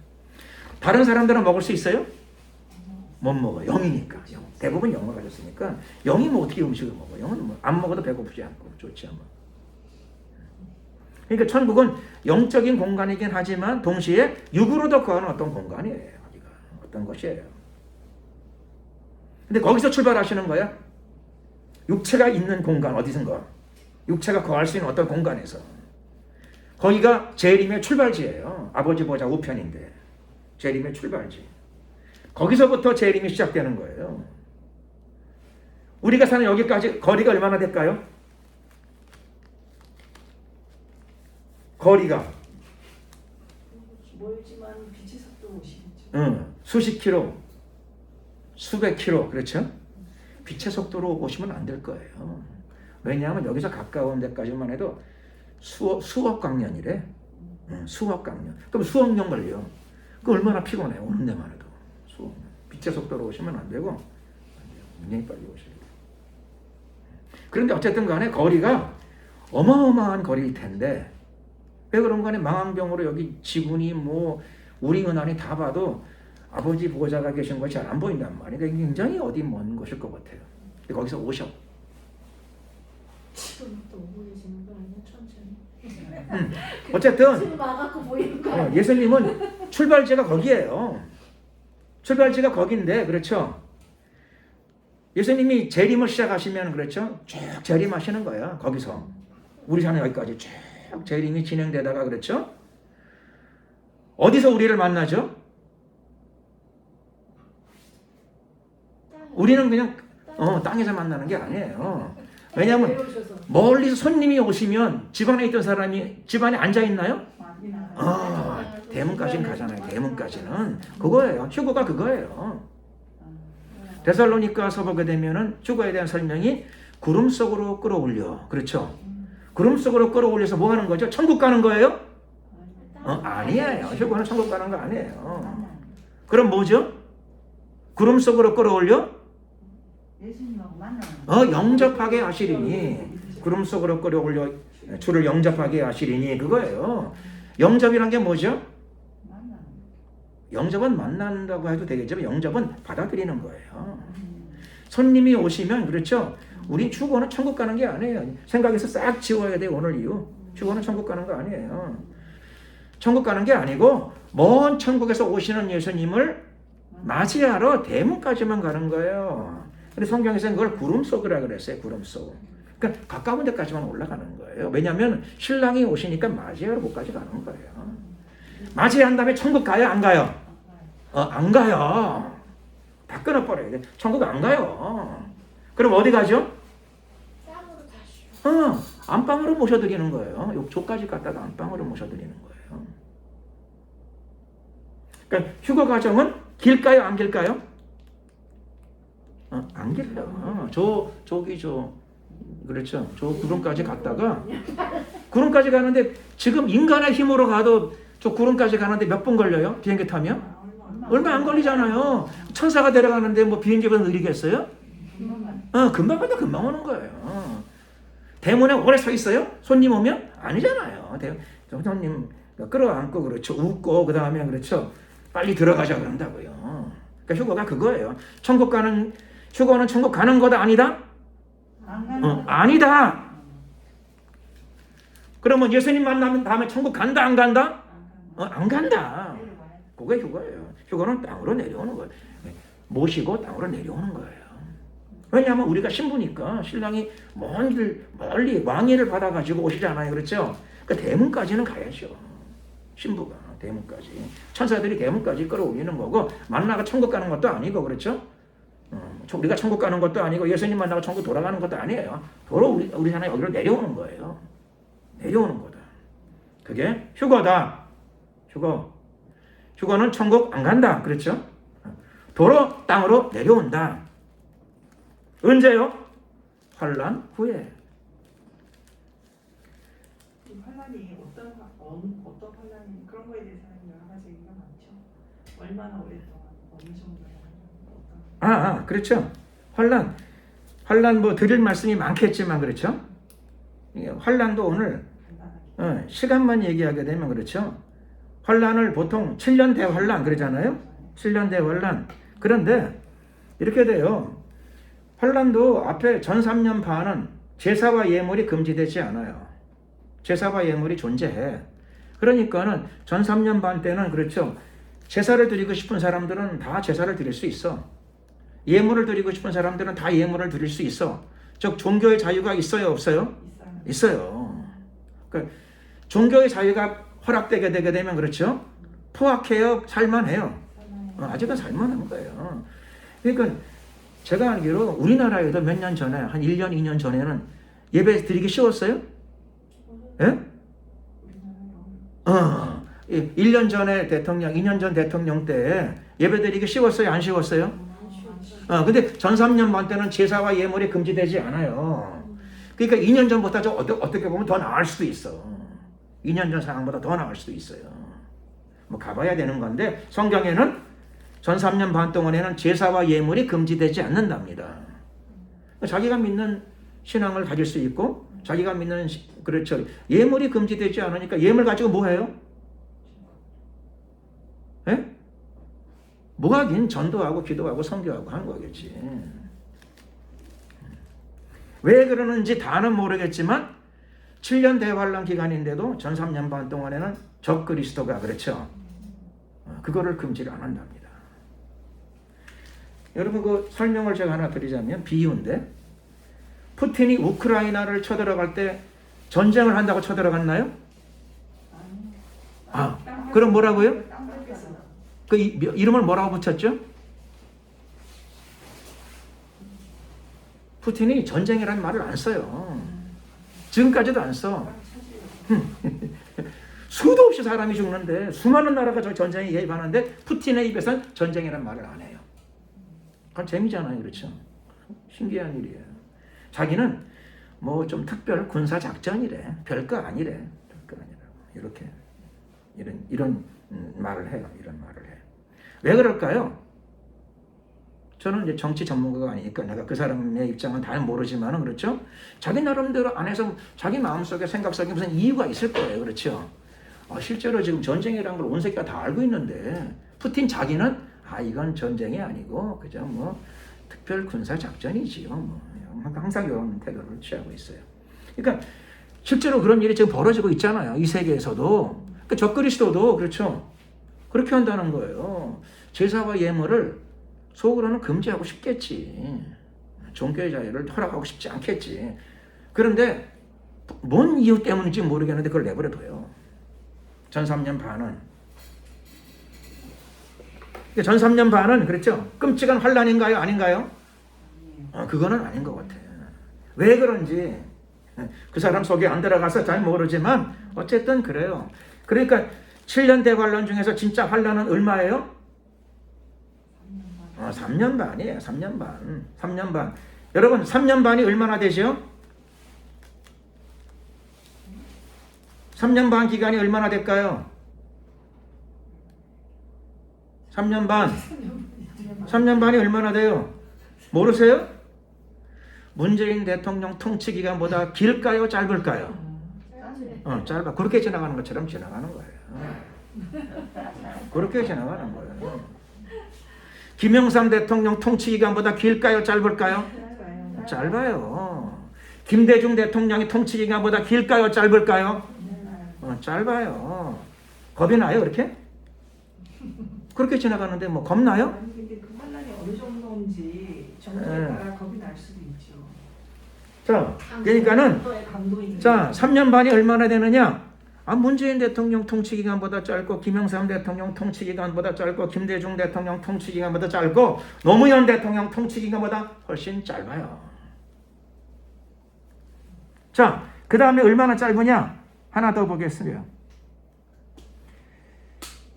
다른 사람들은 먹을 수 있어요? 못 먹어. 영이니까. 대부분 영을 가졌으니까 영이 뭐 어떻게 음식을 먹어? 영은 뭐 안 먹어도 배고프지 않고 좋지 않아. 그러니까 천국은 영적인 공간이긴 하지만 동시에 육으로도 거하는 어떤 공간이에요. 여기가 어떤 것이에요. 근데 거기서 출발하시는 거야. 육체가 있는 공간 어디선가. 육체가 거할 수 있는 어떤 공간에서. 거기가 재림의 출발지예요. 아버지 보좌 우편인데 재림의 출발지. 거기서부터 재림이 시작되는 거예요. 우리가 사는 여기까지 거리가 얼마나 될까요? 거리가 멀지만 빛의 속도로 오시겠죠. 수십 킬로, 수백 킬로, 그렇죠? 빛의 속도로 오시면 안 될 거예요. 왜냐하면 여기서 가까운 데까지만 해도 수억 광년이래. 수억 광년. 그럼 수억 년 걸려. 그 얼마나 피곤해. 오는 데만 해도. 수억 년. 빛의 속도로 오시면 안 되고 굉장히 빨리 오셔야 돼요. 그런데 어쨌든 간에 거리가 어마어마한 거리일 텐데 왜 그런 간에 망원경으로 여기 지구니 뭐 우리 은하니 다 봐도 아버지 보호자가 계신 것이 잘 안 보인단 말이에요. 굉장히 어디 먼 곳일 것 같아요. 근데 거기서 오셔. 지금부터 오고 계시는 거 아니야? 천천히. 어쨌든 지금 와갖고 보이는 거 아니야? 예수님은 출발지가 거기예요. 출발지가 거긴데 그렇죠. 예수님이 재림을 시작하시면 그렇죠. 쭉 재림하시는 거야. 거기서 우리 사는 여기까지 쭉 재림이 진행되다가 그렇죠. 어디서 우리를 만나죠? 우리는 그냥 땅에서 만나는 게 아니에요. 왜냐하면 내려오셔서. 멀리서 손님이 오시면 집안에 있던 사람이 집안에 앉아 있나요? 대문까지는 가잖아요. 대문까지는 그거예요. 휴거가 그거예요. 데살로니가서 보게 되면은 휴거에 대한 설명이 구름 속으로 끌어올려. 그렇죠? 구름 속으로 끌어올려서 뭐 하는 거죠? 천국 가는 거예요? 아니에요. 휴거는 천국 가는 거 아니에요. 그럼 뭐죠? 구름 속으로 끌어올려? 예수님하고 만나는 영접하게 하시리니 구름 속으로 끌어올려 주를 영접하게 하시리니 그거예요. 영접이란 게 뭐죠? 만나는 영접은 만난다고 해도 되겠지만 영접은 받아들이는 거예요. 손님이 오시면 그렇죠. 우리 휴거는 천국 가는 게 아니에요. 생각에서 싹 지워야 돼요. 오늘 이후 휴거는 천국 가는 거 아니에요. 천국 가는 게 아니고 먼 천국에서 오시는 예수님을 맞이하러 대문까지만 가는 거예요. 근데 성경에서는 그걸 구름 속이라 그랬어요. 구름 속. 그러니까 가까운 데까지만 올라가는 거예요. 왜냐하면 신랑이 오시니까 맞이하러 그까지 가는 거예요. 맞이한 다음에 천국 가요? 안 가요? 안 가요. 다 끊어버려야 돼. 천국 안 가요. 그럼 어디 가죠? 땅으로 다시. 안방으로 모셔드리는 거예요. 욕조까지 갔다가 안방으로 모셔드리는 거예요. 그러니까 휴거 과정은 길까요? 안 길까요? 안 길어요. 그렇죠. 저 구름까지 갔다가 구름까지 가는데 지금 인간의 힘으로 가도 저 구름까지 가는데 몇 분 걸려요? 비행기 타면? 얼마 안 걸리잖아요. 천사가 데려가는데 뭐 비행기보다 느리겠어요? 금방 가다 금방 오는 거예요. 대문에 오래 서 있어요? 손님 오면? 아니잖아요. 손님 끌어안고 그렇죠. 웃고 그 다음에 그렇죠. 빨리 들어가자 그런다고요. 그러니까 휴거가 그거예요. 휴거는 천국 가는 거다 아니다? 아니다. 그러면 예수님 만나면 다음에 천국 간다 안 간다? 안 간다. 그게 휴거예요. 휴거는 땅으로 내려오는 거예요. 모시고 땅으로 내려오는 거예요. 왜냐하면 우리가 신부니까 신랑이 멀리 왕위를 받아가지고 오시잖아요. 그렇죠? 그러니까 대문까지는 가야죠. 신부가 대문까지. 천사들이 대문까지 끌어올리는 거고 만나가 천국 가는 것도 아니고 그렇죠? 우리가 천국 가는 것도 아니고 예수님 만나고 천국 돌아가는 것도 아니에요. 도로 우리 하나 여기로 내려오는 거예요. 내려오는 거다. 그게 휴거다. 휴거는 천국 안 간다. 그렇죠? 도로 땅으로 내려온다. 언제요? 환난 후에. 이 환란이 어떤 환란이 그런 거에 대해서는 여러 가지 얘기가 많죠. 얼마나 오랫동안 어느 정도 그렇죠. 환난 뭐 드릴 말씀이 많겠지만 그렇죠. 환란도 오늘 시간만 얘기하게 되면 그렇죠. 환란을 보통 7년 대환란 그러잖아요. 7년 대환란. 그런데 이렇게 돼요. 환란도 앞에 전 3년 반은 제사와 예물이 금지되지 않아요. 제사와 예물이 존재해. 그러니까는 전 3년 반 때는 그렇죠. 제사를 드리고 싶은 사람들은 다 제사를 드릴 수 있어. 예물을 드리고 싶은 사람들은 다 예물을 드릴 수 있어. 즉 종교의 자유가 있어요, 없어요? 있어요. 그러니까 종교의 자유가 허락되게 되게 되면 그렇죠. 포악해요, 살만해요. 아직은 살만한 거예요. 그러니까 제가 알기로 우리나라에도 몇 년 전에 한 1년, 2년 전에는 예배 드리기 쉬웠어요? 예? 1년 전에 대통령, 2년 전 대통령 때 예배 드리기 쉬웠어요? 안 쉬웠어요? 근데 전 3년 반 때는 제사와 예물이 금지되지 않아요. 그러니까 2년 전보다 좀 어떻게 보면 더 나을 수도 있어. 2년 전 상황보다 더 나을 수도 있어요. 뭐 가봐야 되는 건데 성경에는 전 3년 반 동안에는 제사와 예물이 금지되지 않는답니다. 자기가 믿는 신앙을 가질 수 있고 자기가 믿는 그렇죠. 예물이 금지되지 않으니까 예물 가지고 뭐 해요? 예? 뭐 하긴 전도하고 기도하고 선교하고 하는 거겠지. 왜 그러는지 다는 모르겠지만 7년 대환란 기간인데도 전 3년 반 동안에는 적 그리스도가 그렇죠. 그거를 금지를 안 한답니다. 여러분 그 설명을 제가 하나 드리자면 비유인데 푸틴이 우크라이나를 쳐들어갈 때 전쟁을 한다고 쳐들어갔나요? 그럼 뭐라고요? 그 이름을 뭐라고 붙였죠? 푸틴이 전쟁이라는 말을 안 써요. 지금까지도 안 써. 수도 없이 사람이 죽는데 수많은 나라가 저 전쟁에 개입하는데 푸틴의 입에서는 전쟁이라는 말을 안 해요. 그건 재미잖아요. 그렇죠? 신기한 일이에요. 자기는 뭐 좀 특별 군사 작전이래. 별거 아니래. 별거 아니라고. 이렇게 이런 말을 해요. 이런 말을 해요. 왜 그럴까요? 저는 이제 정치 전문가가 아니니까 내가 그 사람의 입장은 다 모르지만은 그렇죠? 자기 나름대로 안에서 자기 마음속에 생각 속에 무슨 이유가 있을 거예요. 그렇죠? 실제로 지금 전쟁이라는 걸 온 세계가 다 알고 있는데 푸틴 자기는 이건 전쟁이 아니고 그저 뭐 특별 군사 작전이지요. 뭐 항상 이런 태도를 취하고 있어요. 그러니까 실제로 그런 일이 지금 벌어지고 있잖아요. 이 세계에서도. 그러니까 적그리스도도 그렇죠. 그렇게 한다는 거예요. 제사와 예물을 속으로는 금지하고 싶겠지. 종교의 자유를 허락하고 싶지 않겠지. 그런데 뭔 이유 때문인지 모르겠는데 그걸 내버려둬요. 전 3년 반은. 전 3년 반은 그렇죠. 끔찍한 환란인가요? 아닌가요? 그거는 아닌 것 같아요. 왜 그런지 그 사람 속에 안 들어가서 잘 모르지만 어쨌든 그래요. 그러니까 7년 대환란 중에서 진짜 환란은 얼마예요? 3년 반이에요. 3년 반. 3년 반. 여러분 3년 반이 얼마나 되죠? 3년 반 기간이 얼마나 될까요? 3년 반. 3년 반이 얼마나 돼요? 모르세요? 문재인 대통령 통치 기간보다 길까요? 짧을까요? 짧아. 그렇게 지나가는 것처럼 지나가는 거예요. 그렇게 지나가는 거예요. 김영삼 대통령 통치 기간보다 길까요? 짧을까요? 짧아요. 김대중 대통령이 통치 기간보다 길까요? 짧을까요? 짧아요. 겁이 나요, 그렇게? 그렇게 지나가는데 뭐 겁나요? 아니 근데 그 환란이 어느 정도인지 정도에 따라 겁이 날 수도 있죠. 자, 그러니까는 자, 3년 반이 얼마나 되느냐? 문재인 대통령 통치 기간보다 짧고 김영삼 대통령 통치 기간보다 짧고 김대중 대통령 통치 기간보다 짧고 노무현 대통령 통치 기간보다 훨씬 짧아요. 자, 그 다음에 얼마나 짧으냐? 하나 더 보겠습니다.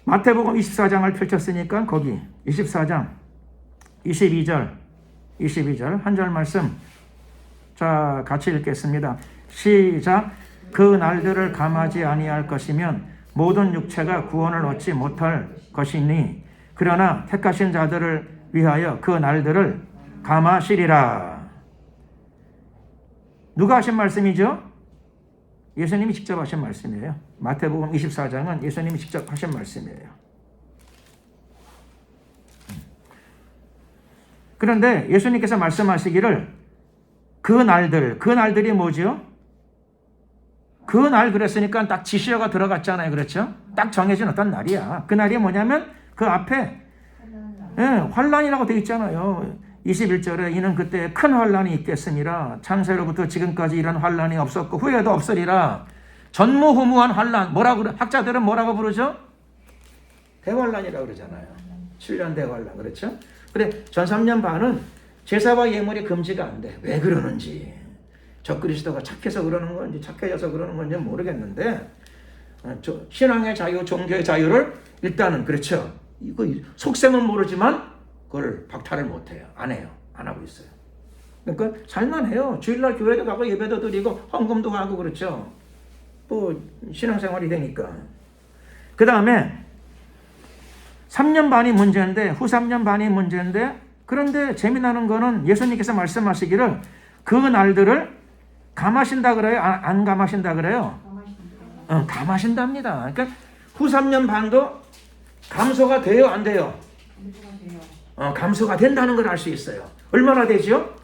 마태복음 24장을 펼쳤으니까 거기 24장 22절 한 절 말씀 자 같이 읽겠습니다. 시작. 그 날들을 감하지 아니할 것이면 모든 육체가 구원을 얻지 못할 것이니 그러나 택하신 자들을 위하여 그 날들을 감하시리라. 누가 하신 말씀이죠? 예수님이 직접 하신 말씀이에요. 마태복음 24장은 예수님이 직접 하신 말씀이에요. 그런데 예수님께서 말씀하시기를 그 날들이 뭐죠? 그 날 그랬으니까 딱 지시어가 들어갔잖아요. 그렇죠? 딱 정해진 어떤 날이야. 그 날이 뭐냐면 그 앞에 환란이라고 되어 있잖아요. 21절에 이는 그때 큰 환란이 있겠으니라. 창세로부터 지금까지 이런 환란이 없었고 후에도 없으리라. 전무후무한 환란. 뭐라고 그래? 학자들은 뭐라고 부르죠? 대환란이라고 그러잖아요. 7년 대환란. 그렇죠? 그래, 전 3년 반은 제사와 예물이 금지가 안 돼. 왜 그러는지. 적그리스도가 착해서 그러는 건지 착해져서 그러는 건지 모르겠는데 신앙의 자유, 종교의 자유를 일단은 그렇죠. 이거 속셈은 모르지만 그걸 박탈을 못해요. 안 해요. 안 하고 있어요. 그러니까 살만해요. 주일날 교회도 가고 예배도 드리고 헌금도 하고 그렇죠. 뭐 신앙생활이 되니까. 그 다음에 3년 반이 문제인데 후 3년 반이 문제인데 그런데 재미나는 거는 예수님께서 말씀하시기를 그 날들을 감하신다 그래요? 안 감하신다 그래요? 감하신답니다. 그러니까 후 3년 반도 감소가 돼요? 안 돼요? 감소가 된다는 걸 알 수 있어요. 얼마나 되죠?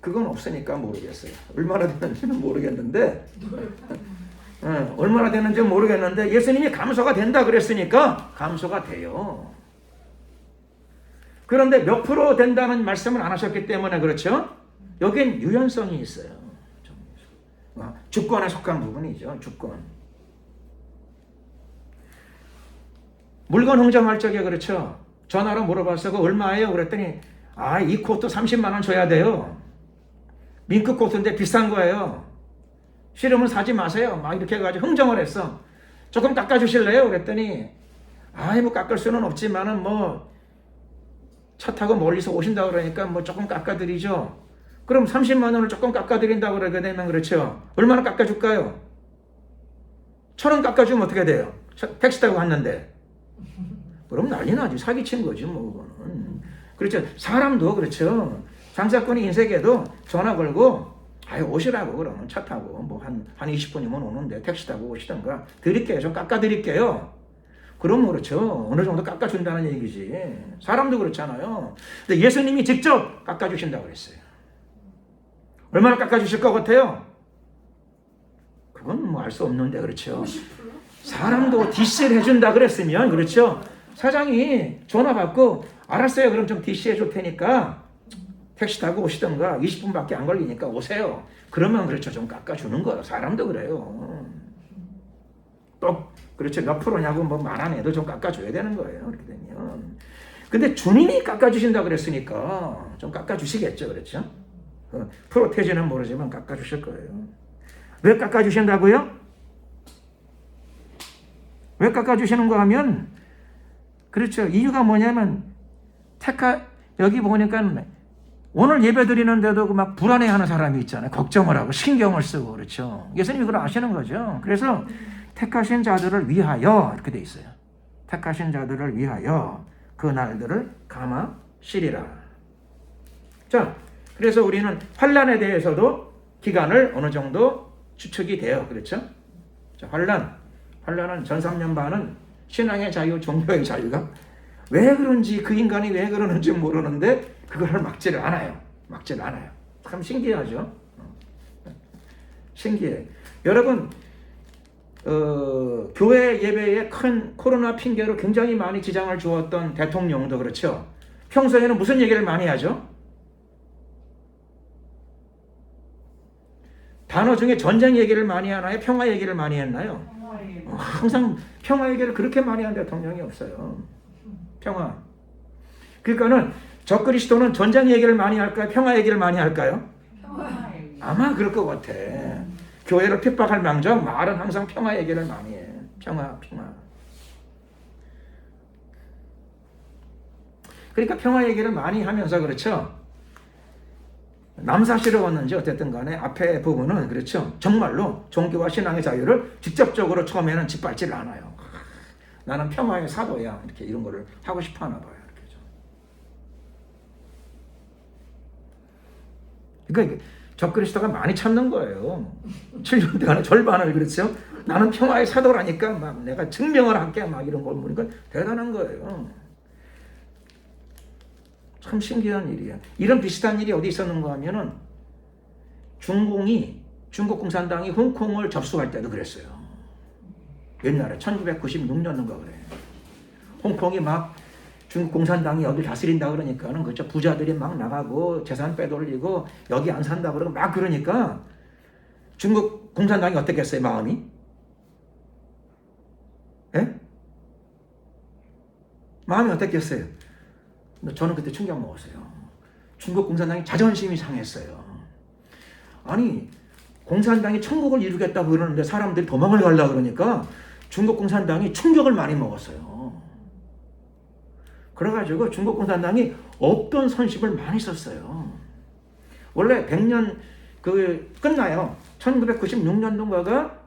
그건 없으니까 모르겠어요. 얼마나 되는지는 모르겠는데 얼마나 되는지 모르겠는데 예수님이 감소가 된다 그랬으니까 감소가 돼요. 그런데 몇 프로 된다는 말씀을 안 하셨기 때문에 그렇죠? 여긴 유연성이 있어요. 주권에 속한 부분이죠. 주권. 물건 흥정할 적에 그렇죠. 전화로 물어봤어. 그거 얼마예요? 그랬더니 이 코트 30만 원 줘야 돼요. 밍크 코트인데 비싼 거예요. 싫으면 사지 마세요. 막 이렇게 해가지고 흥정을 했어. 조금 깎아주실래요? 그랬더니 뭐 깎을 수는 없지만은 뭐 차 타고 멀리서 오신다고 그러니까 뭐 조금 깎아드리죠. 그럼 30만 원을 조금 깎아드린다고 그러게 되면 그렇죠. 얼마나 깎아줄까요? 1,000원 깎아주면 어떻게 돼요? 택시 타고 갔는데. 그럼 난리 나지. 사기친 거지 뭐 그거는. 그렇죠. 사람도 그렇죠. 장사꾼이 인생에도 전화 걸고 오시라고 그러면 차 타고 뭐 한 20분이면 오는데 택시 타고 오시던가 드릴게요. 좀 깎아드릴게요. 그럼 그렇죠. 어느 정도 깎아준다는 얘기지. 사람도 그렇잖아요. 근데 예수님이 직접 깎아주신다고 그랬어요. 얼마나 깎아주실 것 같아요? 그건 뭐 알 수 없는데 그렇죠. 사람도 DC를 해준다 그랬으면 그렇죠. 사장이 전화 받고 알았어요. 그럼 좀 DC 해줄 테니까 택시 타고 오시던가 20분밖에 안 걸리니까 오세요. 그러면 그렇죠. 좀 깎아주는 거예요. 사람도 그래요. 또 그렇죠. 몇 프로냐고 뭐 말 안 해도 좀 깎아줘야 되는 거예요. 그렇게 되면. 근데 주님이 깎아주신다 그랬으니까 좀 깎아주시겠죠. 그렇죠. 프로테지는 모르지만 깎아주실 거예요. 왜 깎아주신다고요? 왜 깎아주시는가 하면 그렇죠. 이유가 뭐냐면 여기 보니까 오늘 예배 드리는데도 막 불안해하는 사람이 있잖아요. 걱정을 하고 신경을 쓰고 그렇죠. 예수님이 그걸 아시는 거죠. 그래서 택하신 자들을 위하여 이렇게 돼 있어요. 택하신 자들을 위하여 그 날들을 감하시리라. 자, 그래서 우리는 환란에 대해서도 기간을 어느 정도 추측이 돼요. 그렇죠? 자, 환란은 전 3년 반은 신앙의 자유, 종교의 자유가 왜 그런지 그 인간이 왜 그러는지 모르는데 그걸 막지를 않아요. 참 신기하죠? 신기해. 여러분 교회 예배에 큰 코로나 핑계로 굉장히 많이 지장을 주었던 대통령도 그렇죠. 평소에는 무슨 얘기를 많이 하죠? 단어 중에 전쟁 얘기를 많이 하나요? 평화 얘기를 많이 했나요? 항상 평화 얘기를 그렇게 많이 한 대통령이 없어요. 평화. 그러니까는 적그리스도는 전쟁 얘기를 많이 할까요? 평화 얘기를 많이 할까요? 아마 그럴 것 같아. 교회를 핍박할 망정 말은 항상 평화 얘기를 많이 해. 평화. 그러니까 평화 얘기를 많이 하면서 그렇죠. 남사스러웠는지 어쨌든 간에 앞에 부분은 그렇죠. 정말로 종교와 신앙의 자유를 직접적으로 처음에는 짓밟지를 않아요. 나는 평화의 사도야. 이렇게 이런 거를 하고 싶어 하나 봐요. 그러니까 적그리스도가 많이 참는 거예요. 7년 동안에 절반을. 그렇죠? 나는 평화의 사도라니까 막 내가 증명을 할게 막 이런 걸 보니까 대단한 거예요. 참 신기한 일이야. 이런 비슷한 일이 어디 있었는가 하면은 중국 공산당이 홍콩을 접수할 때도 그랬어요. 옛날에 1996년인가 그래. 홍콩이 막 중국 공산당이 여기 다스린다 그러니까는 그렇죠. 부자들이 막 나가고 재산 빼돌리고 여기 안 산다 그러고 막 그러니까 중국 공산당이 어떻겠어요, 마음이? 예? 마음이 어떻겠어요? 저는 그때 충격 먹었어요. 중국 공산당이 자존심이 상했어요. 아니, 공산당이 천국을 이루겠다고 그러는데 사람들이 도망을 가려고 그러니까 중국 공산당이 충격을 많이 먹었어요. 그래가지고 중국 공산당이 없던 선심을 많이 썼어요. 원래 100년 끝나요. 1996년도인가가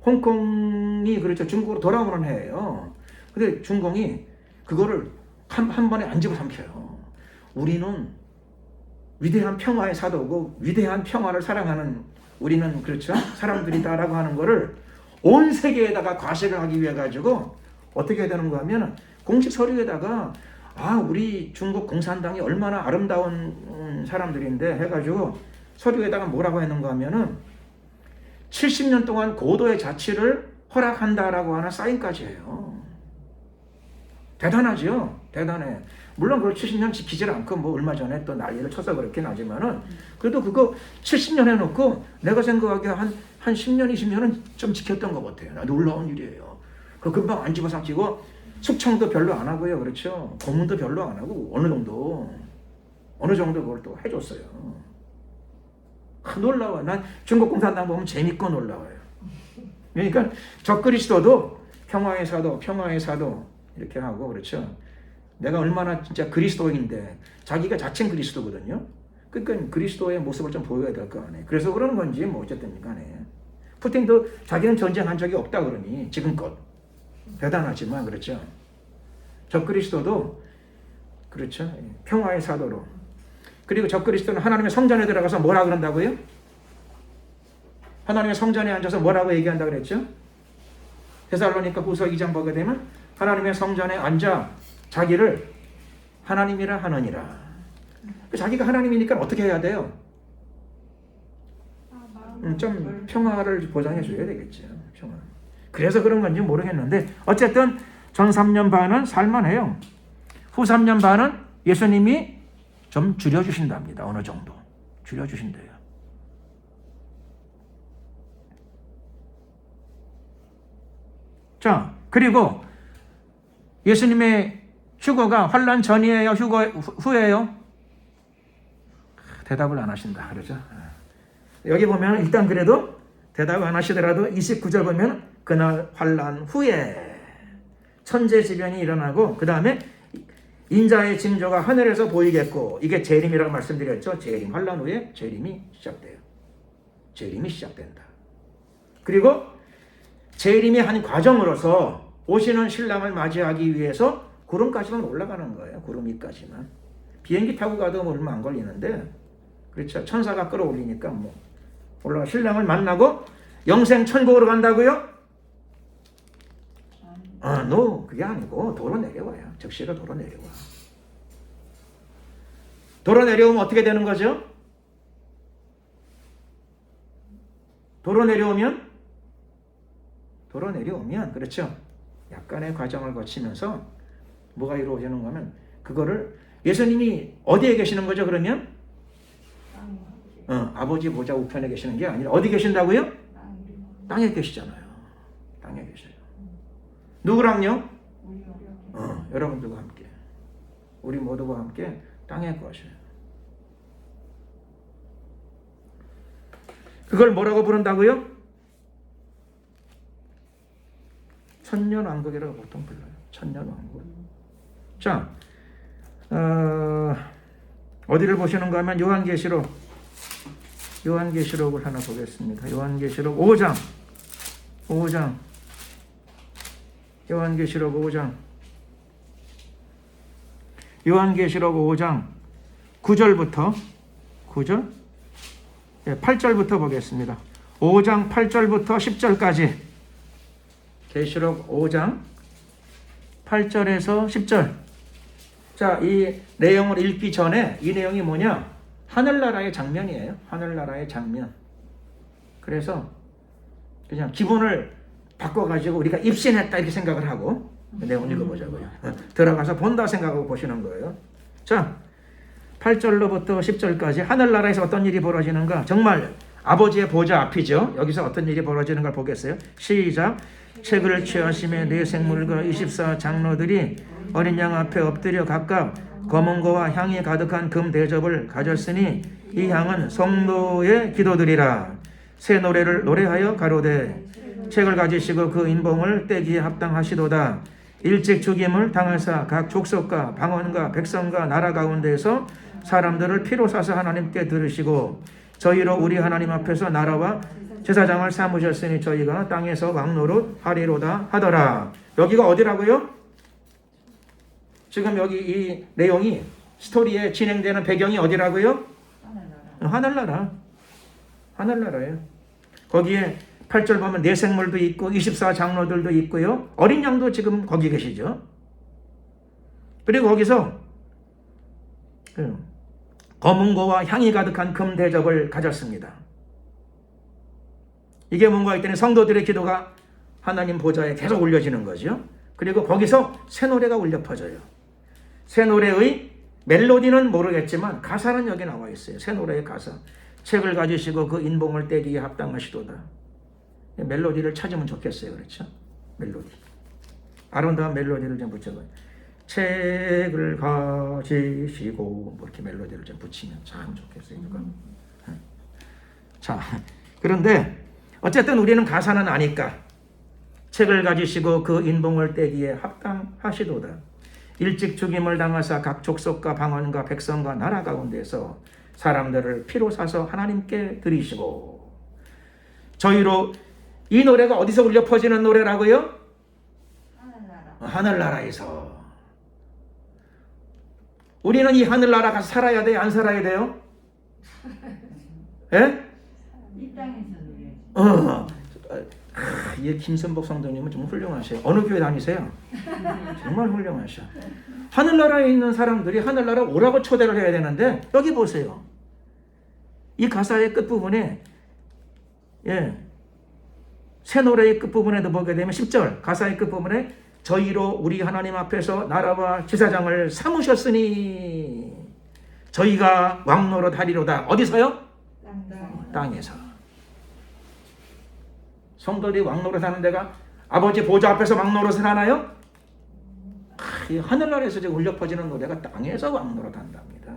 홍콩이 그렇죠. 중국으로 돌아오는 해예요. 근데 중공이 그거를 한 번에 안 집어삼켜요. 우리는 위대한 평화의 사도고 위대한 평화를 사랑하는 우리는 그렇죠. 사람들이다라고 하는 거를 온 세계에다가 과시를 하기 위해 가지고 어떻게 해야 되는가 하면 공식 서류에다가 우리 중국 공산당이 얼마나 아름다운 사람들인데 해가지고 서류에다가 뭐라고 했는가 하면은 70년 동안 고도의 자치를 허락한다라고 하는 사인까지 해요. 대단하죠? 대단해. 물론 그걸 70년 지키질 않고 뭐 얼마 전에 또 난리를 쳐서 그렇긴 하지만은 그래도 그거 70년 해놓고 내가 생각하기에 한 10년, 20년은 좀 지켰던 것 같아요. 놀라운 일이에요. 그 금방 안 집어삼키고 숙청도 별로 안 하고요. 그렇죠? 고문도 별로 안 하고 어느 정도 그걸 또 해줬어요. 놀라워요. 난 중국 공산당 보면 재밌고 놀라워요. 그러니까 적그리스도도 평화의 사도 이렇게 하고 그렇죠. 내가 얼마나 진짜 그리스도인데 자기가 자칭 그리스도거든요. 그러니까 그리스도의 모습을 좀 보여야 될 거 아니에요. 그래서 그러는 건지 뭐 어쨌든 간에 푸틴도 자기는 전쟁한 적이 없다 그러니 지금껏 대단하지만 그렇죠. 적그리스도도 그렇죠. 평화의 사도로. 그리고 적그리스도는 하나님의 성전에 들어가서 뭐라 그런다고요? 하나님의 성전에 앉아서 뭐라고 얘기한다고 그랬죠? 데살로니가 후서 2장 보게 되면 하나님의 성전에 앉아 자기를 하나님이라 하느니라. 자기가 하나님이니까 어떻게 해야 돼요? 좀 평화를 보장해 줘야 되겠죠. 평화. 그래서 그런 건지 모르겠는데 어쨌든 전 3년 반은 살만해요. 후 3년 반은 예수님이 좀 줄여주신답니다. 어느 정도 줄여주신대요. 자, 그리고 예수님의 휴거가 환란 전이에요? 후예요? 대답을 안 하신다. 그러죠? 여기 보면 일단 그래도 대답 안 하시더라도 29절 보면 그날 환란 후에 천재지변이 일어나고 그 다음에 인자의 징조가 하늘에서 보이겠고 이게 재림이라고 말씀드렸죠. 재림, 환란 후에 재림이 시작돼요. 재림이 시작된다. 그리고 재림의 한 과정으로서 오시는 신랑을 맞이하기 위해서 구름까지만 올라가는 거예요. 구름 위까지만. 비행기 타고 가도 얼마 안 걸리는데 그렇죠. 천사가 끌어올리니까 뭐 올라가 신랑을 만나고 영생 천국으로 간다고요? 그게 아니고 도로 내려와요. 적시로 도로 내려와. 도로 내려오면 어떻게 되는 거죠? 도로 내려오면 그렇죠. 약간의 과정을 거치면서 뭐가 이루어지는가 하면 그거를 예수님이 어디에 계시는 거죠? 그러면 아버지 보좌 우편에 계시는 게 아니라 어디 계신다고요? 땅에 계시잖아요. 땅에 계셔요. 누구랑요? 여러분들과 함께. 우리 모두와 함께 땅에 거하셔요. 그걸 뭐라고 부른다고요? 천년왕국이라고 보통 불러요. 천년왕국. 자, 어디를 보시는가 하면 요한계시록을 하나 보겠습니다. 요한계시록 5장. 요한계시록 5장 9절부터 9절 8절부터 보겠습니다. 5장 8절부터 10절까지. 계시록 5장 8절에서 10절. 자, 이 내용을 읽기 전에 이 내용이 뭐냐? 하늘나라의 장면이에요. 하늘나라의 장면. 그래서 그냥 기분을 바꿔가지고 우리가 입신했다 이렇게 생각을 하고 내용 읽어보자고요. 들어가서 본다 생각하고 보시는 거예요. 자, 8절로부터 10절까지 하늘나라에서 어떤 일이 벌어지는가? 정말 아버지의 보좌 앞이죠. 여기서 어떤 일이 벌어지는 걸 보겠어요. 시작. 책을 취하심에 네 생물과 24 장로들이 어린 양 앞에 엎드려 각각 검은 거와 향이 가득한 금 대접을 가졌으니 이 향은 성도의 기도들이라. 새 노래를 노래하여 가로되 책을 가지시고 그 인봉을 떼기에 합당하시도다. 일찍 죽임을 당하사 각 족속과 방언과 백성과 나라 가운데에서 사람들을 피로 사서 하나님께 들으시고 저희로 우리 하나님 앞에서 나라와 제사장을 삼으셨으니 저희가 땅에서 왕노릇 하리로다 하더라. 여기가 어디라고요? 지금 여기 이 내용이 스토리에 진행되는 배경이 어디라고요? 하늘나라. 하늘나라예요. 거기에 8절 보면 네 생물도 있고 24 장로들도 있고요. 어린 양도 지금 거기 계시죠. 그리고 거기서 검은 거와 향이 가득한 금 대접을 가졌습니다. 이게 뭔가 했더니 성도들의 기도가 하나님 보좌에 계속 올려지는 거죠. 그리고 거기서 새 노래가 울려 퍼져요. 새 노래의 멜로디는 모르겠지만 가사는 여기 나와 있어요. 새 노래의 가사. 책을 가지시고 그 인봉을 떼기에 합당하시도다. 멜로디를 찾으면 좋겠어요. 그렇죠? 멜로디. 아름다운 멜로디를 좀 붙여봐요. 책을 가지시고 뭐 이렇게 멜로디를 좀 붙이면 참 좋겠어요. 이거. 자, 그런데 어쨌든 우리는 가사는 아니까 책을 가지시고 그 인봉을 떼기에 합당하시도다. 일찍 죽임을 당하사 각 족속과 방언과 백성과 나라 가운데서 사람들을 피로 사서 하나님께 드리시고 저희로 이 노래가 어디서 울려 퍼지는 노래라고요? 하늘나라에서. 우리는 이 하늘나라 가서 살아야 돼요? 안 살아야 돼요? 예? 이 땅에서 노래. 이 김선복 성도님은 좀 훌륭하세요. 어느 교회 다니세요? 정말 훌륭하셔. 하늘나라에 있는 사람들이 하늘나라 오라고 초대를 해야 되는데 여기 보세요. 이 가사의 끝부분에 새 노래의 끝부분에도 보게 되면 10절 가사의 끝부분에 저희로 우리 하나님 앞에서 나라와 제사장을 삼으셨으니 저희가 왕노릇 하리로다. 어디서요? 땅에서. 성도들이 왕노릇 하는 데가 아버지 보좌 앞에서 왕노릇을 하나요? 이 하늘나라에서 지금 울려 퍼지는 노래가 땅에서 왕노릇 한답니다.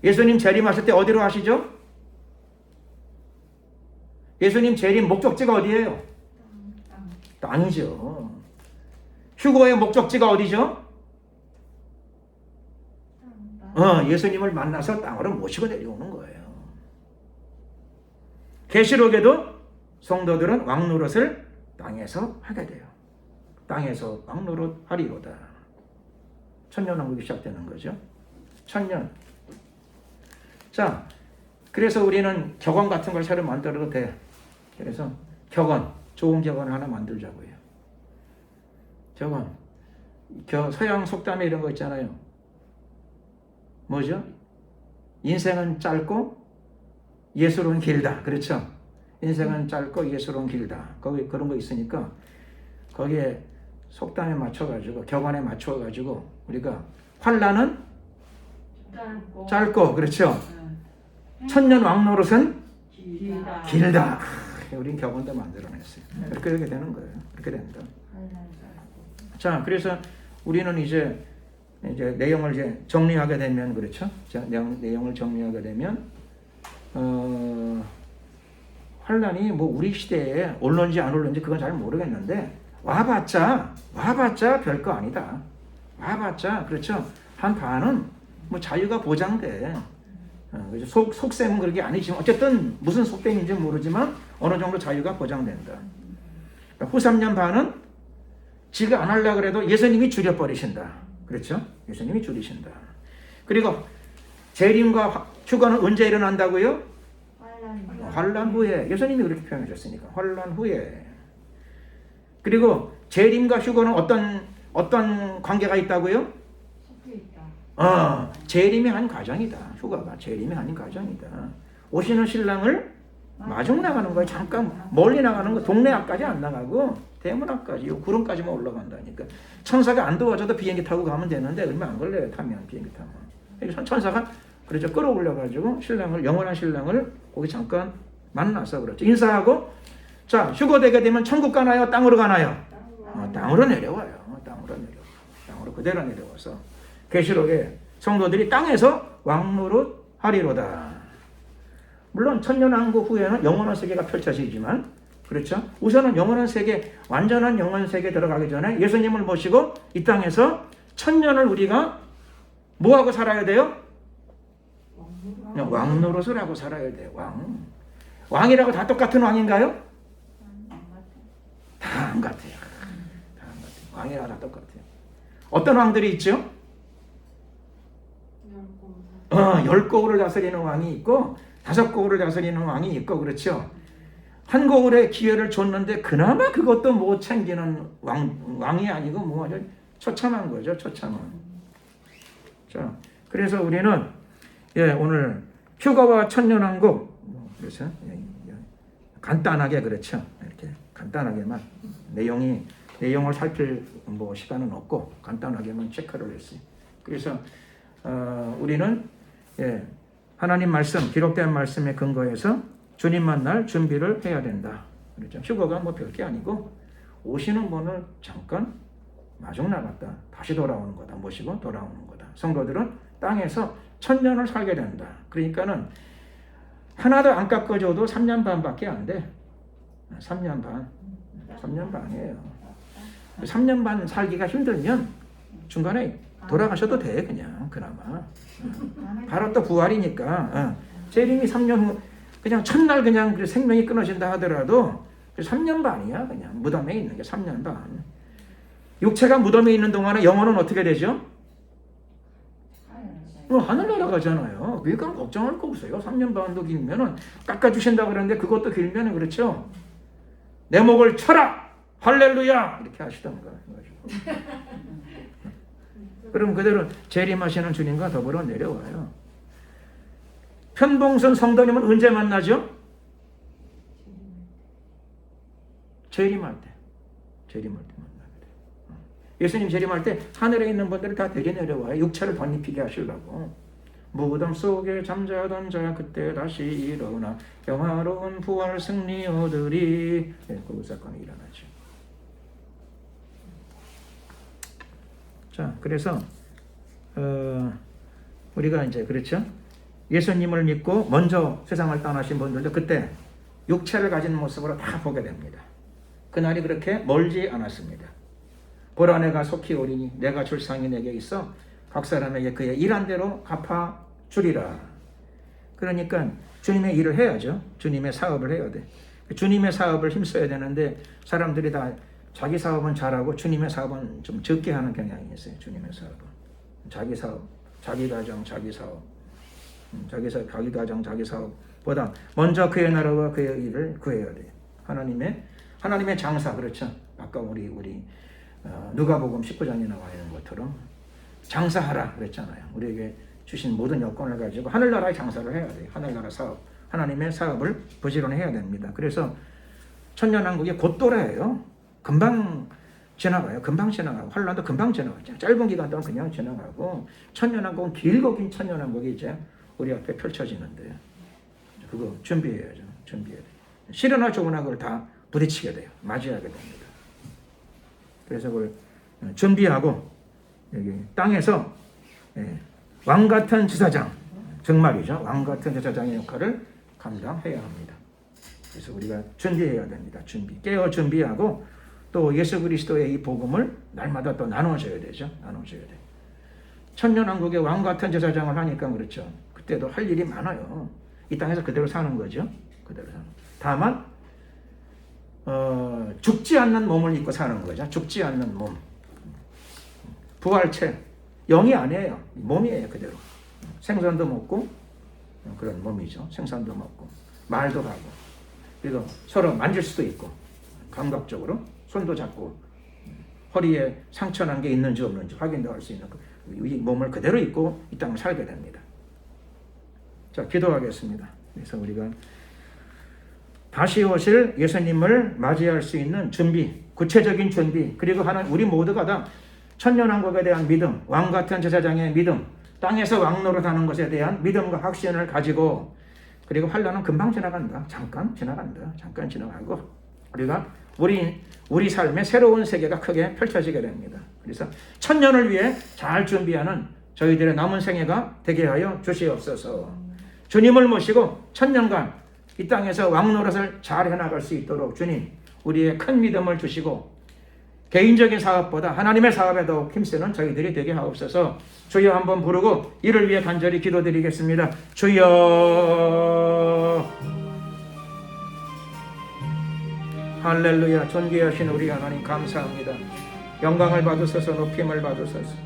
예수님 재림하실 때 어디로 하시죠? 예수님 재림 목적지가 어디예요? 땅이죠. 휴거의 목적지가 어디죠? 예수님을 만나서 땅으로 모시고 내려오는 거예요. 계시록에도 성도들은 왕노릇을 땅에서 하게 돼요. 땅에서 왕노릇 하리로다. 천년왕국이 시작되는 거죠. 천년. 자, 그래서 우리는 격언 같은 걸 새로 만들어도 돼. 그래서 격언, 좋은 격언 하나 만들자고요. 격언. 서양 속담에 이런 거 있잖아요. 뭐죠? 인생은 짧고 예술은 길다. 그렇죠? 인생은 짧고 예술은 길다. 거기 그런 거 있으니까 거기에 속담에 맞춰가지고 격언에 맞춰가지고 우리가 환란은 짧고 그렇죠? 천년 왕노릇은 길다. 우린 격언도 만들어냈어요. 그렇게 되는 거예요. 그렇게 된다. 자, 그래서 우리는 이제 내용을 이제 정리하게 되면 그렇죠? 자, 내용을 정리하게 되면 환란이 뭐 우리 시대에 올는지 안 올는지 그건 잘 모르겠는데 와봤자 별거 아니다. 와봤자 그렇죠? 한 반은 뭐 자유가 보장돼. 속셈은 그렇게 아니지만 어쨌든 무슨 속셈인지 모르지만 어느 정도 자유가 보장된다. 후 3년 반은 지가 안 하려고 그래도 예수님이 줄여버리신다. 그렇죠? 예수님이 줄이신다. 그리고 재림과 휴거는 언제 일어난다고요? 환란 후에 예수님이 그렇게 표현해 줬으니까 환란 후에. 그리고 재림과 휴거는 어떤 관계가 있다고요? 재림이 한 과정이다. 휴가가 재림이 아닌 과정이다. 오시는 신랑을 마중 나가는 거야. 잠깐 멀리 나가는 거. 동네 앞까지 안 나가고 대문 앞까지, 요 구름까지만 올라간다니까. 천사가 안 도와줘도 비행기 타고 가면 되는데 얼마 안 걸려요. 타면 비행기 타면. 그래서 천사가 그렇죠. 끌어올려가지고 신랑을, 영원한 신랑을 거기 잠깐 만나서 그렇죠. 인사하고, 자, 휴거되게 되면 천국 가나요? 땅으로 가나요? 땅으로 내려와요. 땅으로 그대로 내려와서 계시록에 성도들이 땅에서 왕노릇 하리로다. 물론 천년왕국 후에는 영원한 세계가 펼쳐지지만, 그렇죠? 우선은 영원한 세계, 완전한 영원한 세계에 들어가기 전에 예수님을 모시고 이 땅에서 천년을 우리가 뭐하고 살아야 돼요? 왕노릇을 하고 살아야 돼요. 왕이라고 다 똑같은 왕인가요? 다 안 같아요. 왕이라고 다 똑같아요. 어떤 왕들이 있죠? 10고을을 다스리는 왕이 있고 5고을을 다스리는 왕이 있고, 그렇죠? 한 고을에 기회를 줬는데 그나마 그것도 못 챙기는 왕이 아니고 뭐 아주 처참한 거죠. 처참한. 자, 그래서 우리는 오늘 휴거와 천년왕국, 그렇죠? 간단하게, 그렇죠? 이렇게 간단하게만 내용을 살필 시간은 없고 간단하게만 체크를 했어요. 그래서 우리는 하나님 말씀, 기록된 말씀에 근거해서 주님 만날 준비를 해야 된다. 그렇죠? 휴거가 별게 아니고 오시는 분을 잠깐 마중 나갔다 다시 돌아오는 거다. 모시고 돌아오는 거다. 성도들은 땅에서 천년을 살게 된다. 그러니까는 하나도 안 깎아줘도 3년 반밖에 안 돼. 3년 반이에요. 3년 반 살기가 힘들면 중간에 돌아가셔도 돼. 그나마 바로 또 부활이니까. 재림이 3년 후 그냥 첫날 그냥 생명이 끊어진다 하더라도 3년 반이야. 그냥 무덤에 있는 게 3년 반. 육체가 무덤에 있는 동안에 영혼은 어떻게 되죠? 하늘 날아가잖아요. 그러니까 걱정할 거 없어요. 3년 반도 길면은 깎아주신다 그러는데 그것도 길면은, 그렇죠? 내 목을 쳐라! 할렐루야! 이렇게 하시던가. 그럼 그대로 재림하시는 주님과 더불어 내려와요. 편봉선 성도님은 언제 만나죠? 재림할 때 만나게 돼요. 예수님 재림할 때 하늘에 있는 분들을 다 데려 내려와요. 육체를 덧입히게 하시려고. 무덤 속에 잠자던 자 그때 다시 일어나 영화로운 부활 승리 얻으리. 그 사건이 일어나죠. 자, 그래서 우리가 이제, 그렇죠? 예수님을 믿고 먼저 세상을 떠나신 분들도 그때 육체를 가진 모습으로 다 보게 됩니다. 그날이 그렇게 멀지 않았습니다. 보라, 내가 속히 오리니 내가 줄 상이 내게 있어 각 사람에게 그의 일한 대로 갚아 주리라. 그러니까 주님의 일을 해야죠. 주님의 사업을 해야 돼. 주님의 사업을 힘써야 되는데 사람들이 다 자기 사업은 잘하고 주님의 사업은 좀 적게 하는 경향이 있어요. 주님의 사업은 자기 사업, 자기 가정, 자기 사업, 자기 가정, 자기 사업보다 먼저 그의 나라와 그의 일을 구해야 돼요. 하나님의 장사, 그렇죠? 아까 우리 누가복음 19장에 나와 있는 것처럼 장사하라 그랬잖아요. 우리에게 주신 모든 여건을 가지고 하늘나라의 장사를 해야 돼요. 하늘나라 사업, 하나님의 사업을 부지런히 해야 됩니다. 그래서 천년왕국이 곧도래예요. 금방 지나가요. 환란도 금방 지나가죠. 짧은 기간 동안 그냥 지나가고, 천년왕국은 길고 긴 천년왕국이 이제 우리 앞에 펼쳐지는데 그거 준비해야죠. 준비해야 돼요. 싫으나 좋으나 그걸 다 부딪히게 돼요. 맞이하게 됩니다. 그래서 그걸 준비하고 여기 땅에서 왕 같은 제사장, 정말이죠. 왕 같은 제사장의 역할을 감당해야 합니다. 그래서 우리가 준비해야 됩니다. 깨어 준비하고 또 예수 그리스도의 이 복음을 날마다 또 나눠줘야 되죠. 나눠줘야 돼. 천년왕국의 왕 같은 제사장을 하니까, 그렇죠. 그때도 할 일이 많아요. 이 땅에서 그대로 사는 거죠. 그대로 사는. 다만 죽지 않는 몸을 입고 사는 거죠. 죽지 않는 몸. 부활체. 영이 아니에요. 몸이에요. 그대로. 생선도 먹고 그런 몸이죠. 생선도 먹고. 말도 가고, 그리고 서로 만질 수도 있고, 감각적으로 손도 잡고, 허리에 상처난 게 있는지 없는지 확인도 할 수 있는 이 몸을 그대로 입고 이 땅을 살게 됩니다. 자, 기도하겠습니다. 그래서 우리가 다시 오실 예수님을 맞이할 수 있는 준비, 구체적인 준비, 그리고 우리 모두가 다 천년왕국에 대한 믿음, 왕같은 제사장의 믿음, 땅에서 왕노릇하는 것에 대한 믿음과 확신을 가지고, 그리고 환난은 금방 지나간다. 잠깐 지나가고 우리가 우리 삶의 새로운 세계가 크게 펼쳐지게 됩니다. 그래서 천년을 위해 잘 준비하는 저희들의 남은 생애가 되게 하여 주시옵소서. 주님을 모시고 천년간 이 땅에서 왕노릇을 잘 해나갈 수 있도록 주님, 우리의 큰 믿음을 주시고 개인적인 사업보다 하나님의 사업에 더욱 힘쓰는 저희들이 되게 하옵소서. 주여 한번 부르고 이를 위해 간절히 기도드리겠습니다. 주여. 할렐루야. 존귀하신 우리 하나님 감사합니다. 영광을 받으소서, 높임을 받으소서.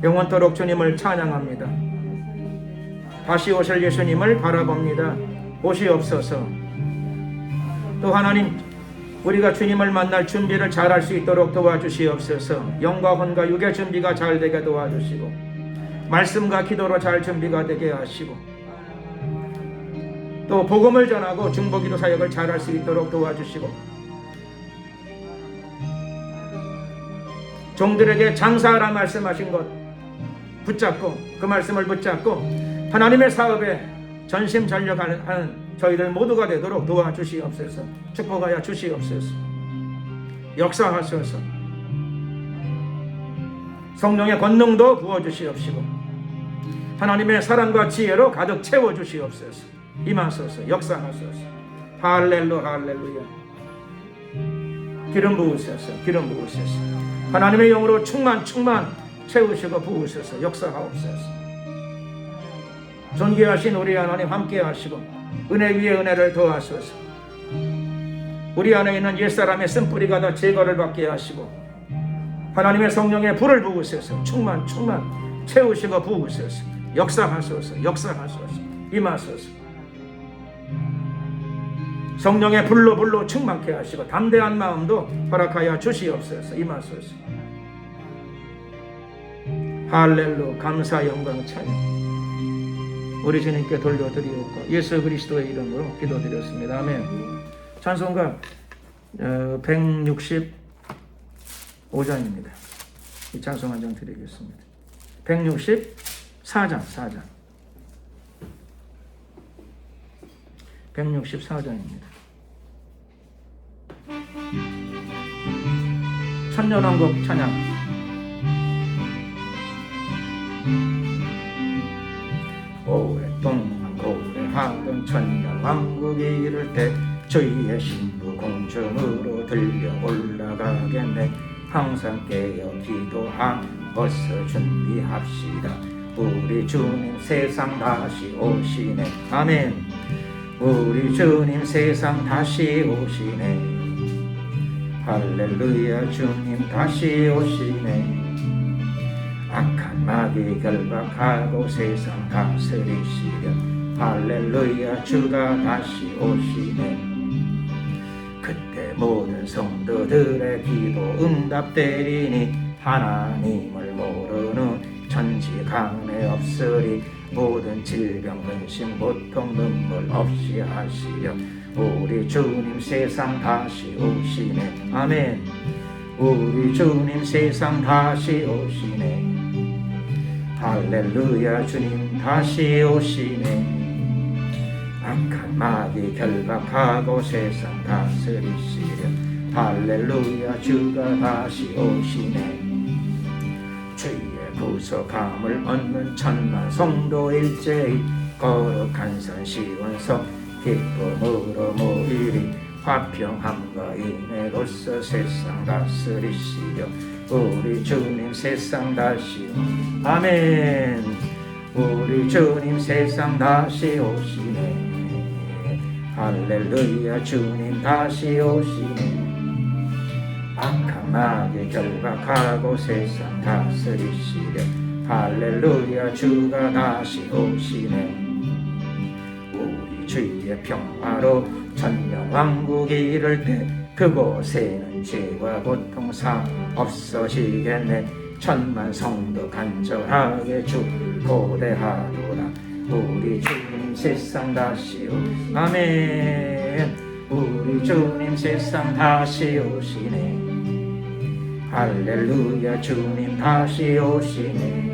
영원토록 주님을 찬양합니다. 다시 오실 예수님을 바라봅니다. 오시옵소서. 또 하나님, 우리가 주님을 만날 준비를 잘할 수 있도록 도와주시옵소서. 영과 혼과 육의 준비가 잘 되게 도와주시고, 말씀과 기도로 잘 준비가 되게 하시고, 또 복음을 전하고 중보기도 사역을 잘할 수 있도록 도와주시고, 종들에게 장사하라 말씀하신 것 붙잡고, 그 말씀을 붙잡고 하나님의 사업에 전심전력하는 저희들 모두가 되도록 도와주시옵소서. 축복하여 주시옵소서. 역사하소서. 성령의 권능도 부어주시옵시고 하나님의 사랑과 지혜로 가득 채워주시옵소서. 임하소서. 역사하소서. 할렐루야. 기름 부으소서. 하나님의 영으로 충만 채우시고 부으소서. 역사하옵소서. 존귀하신 우리 하나님 함께 하시고 은혜 위에 은혜를 더하소서. 우리 안에 있는 옛사람의 쓴뿌리가 다 제거를 받게 하시고 하나님의 성령의 불을 부으소서. 충만 채우시고 부으소서. 역사하소서. 임하소서. 성령의 불로 충만케 하시고 담대한 마음도 허락하여 주시옵소서. 임하소서. 할렐루야. 감사 영광 찬양 우리 주님께 돌려드리옵고 예수 그리스도의 이름으로 기도드렸습니다. 아멘. 찬송가 165장입니다. 이 찬송 한 장 드리겠습니다. 164장 164장입니다. 천년왕국 찬양. 오랫동안 고래하던 천년왕국이 이를 때 주의 신부 공중으로 들려 올라가겠네. 항상 깨어 기도하어서 준비합시다. 우리 주님 세상 다시 오시네. 아멘. 우리 주님 세상 다시 오시네. 할렐루야. 주님 다시 오시네. 악한 마귀 결박하고 세상 다스리시려. 할렐루야. 주가 다시 오시네. 그때 모든 성도들의 기도 응답되리니 하나님을 모르는 천지 가문에 없으리. 모든 질병 근심 고통 눈물 없이 하시려. 우리 주님 세상 다시 오시네. 아멘. 우리 주님 세상 다시 오시네. 할렐루야. 주님 다시 오시네. 악한 마귀 결박하고 세상 다스리시려. 할렐루야. 주가 다시 오시네. 주의 구속함을 얻는 천만 성도 일제히 거룩한 산 시온서 기쁨으로 모이리. 화평함과 인애로서 세상 다스리시려. 우리 주님 세상 다시 오시네. 아멘. 우리 주님 세상 다시 오시네. 할렐루야. 주님 다시 오시네. 악한 마귀 결박하고 세상 다스리시려. 할렐루야. 주가 다시 오시네. 우리 주의 평화로 천년왕국이 이를 때 그곳에는 죄와 고통사 없어지겠네. 천만 성도 간절하게 주 고대하도다. 우리 주님 세상 다시 오 아멘. 우리 주님 세상 다시 오시네. 할렐루야 주님 다시 오시네.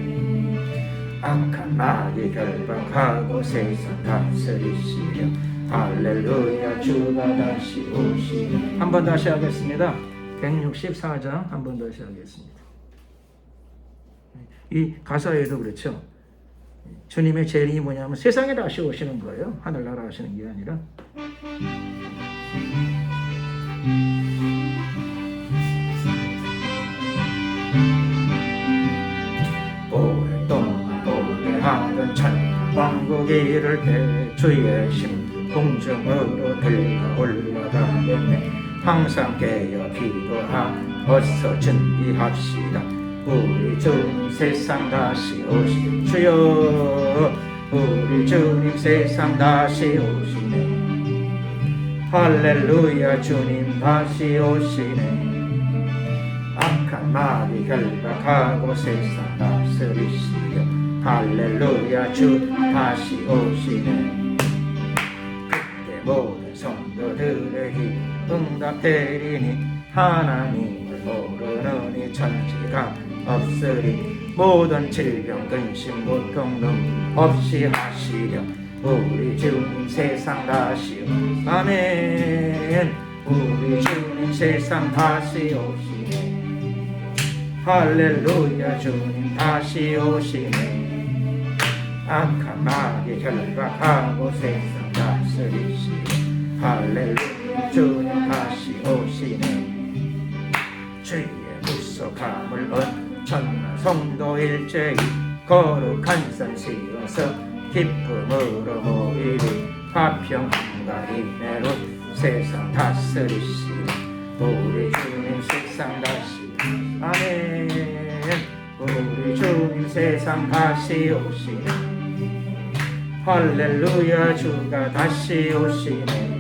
악한 마귀 결박하고 세상 다스리시려. 할렐루야 주가 다시 오시네. 한 번 다시 하겠습니다. 164장 한 번 다시 하겠습니다. 이 가사에도 그렇죠. 주님의 재림이 뭐냐면 세상에 다시 오시는 거예요. 하늘나라 하시는 게 아니라. 오랫동안 고대하던 천왕국이 이를 때 주의 심 공중으로 들고 올라가겠네. 항상 깨어 기도하 어서 준비합시다. 우리 주님 세상 다시 오시네. 주여 우리 주님 세상 다시 오시네. 할렐루야 주님 다시 오시네. 악한 마귀 결박하고 세상 다스리시려. 할렐루야 주 다시 오시네. 그때 모든 성도들의 힘 응답되리니 하나님을 모르느니 천지가 없으리. 모든 질병 근심 고통 능 없이 하시려. 우리 주님 세상 다시 오시네. 아멘. 우리 주님 세상 다시 오시네. 할렐루야 주님 다시 오시네. 악한 마귀 결박하고 세상 다스리시네. 할렐루야 주님 다시 오시네. 주의 구속함을 얻 천만 성도 일제히 거룩한 산 시어서 기쁨으로 모이리. 화평함과 인내로 세상 다스리시리. 우리 주님 세상 다시 아멘. 우리 주님 세상 다시 오시네. 할렐루야 주가 다시 오시네.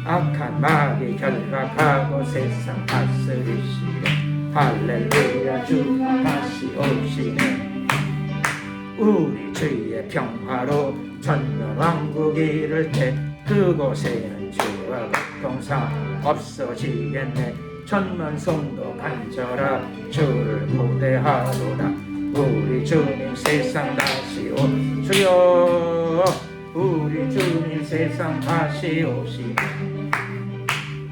악한 마귀 결박하고 세상 다스리시네. 할렐루야 주 다시 오시네. 우리 주의 평화로 천년왕국이 이를 때 그곳에는 죄와 고통사 없어지겠네. 천만 성도 간절하 주를 고대하도다. 우리 주님 세상 다시 오 주여 우리 주님 세상 다시 오시네.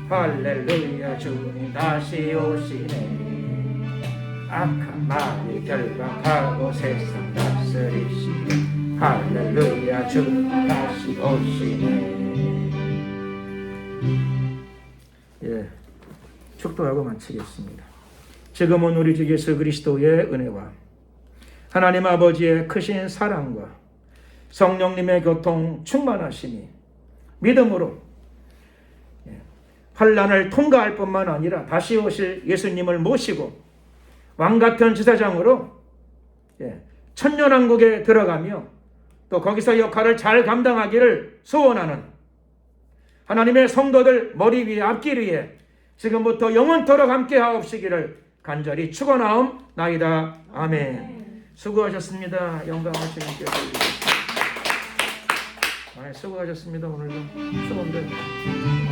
할렐루야 주님 다시 오시네. 악한 마귀 결박하고 세상 다스리시네. 할렐루야 주 다시 오시네. 예, 축도하고 마치겠습니다. 지금은 우리 주 예수 그리스도의 은혜와 하나님 아버지의 크신 사랑과 성령님의 교통 충만하심이 믿음으로 환난을 통과할 뿐만 아니라 다시 오실 예수님을 모시고 왕같은 제사장으로 천년왕국에 들어가며 또 거기서 역할을 잘 감당하기를 소원하는 하나님의 성도들 머리 위에 앞길 위에 지금부터 영원토록 함께 하옵시기를 간절히 축원하옵나이다. 아멘. 수고하셨습니다. 영광하시는 주여 드리겠습니다. 수고하셨습니다. 오늘도 수고합니다.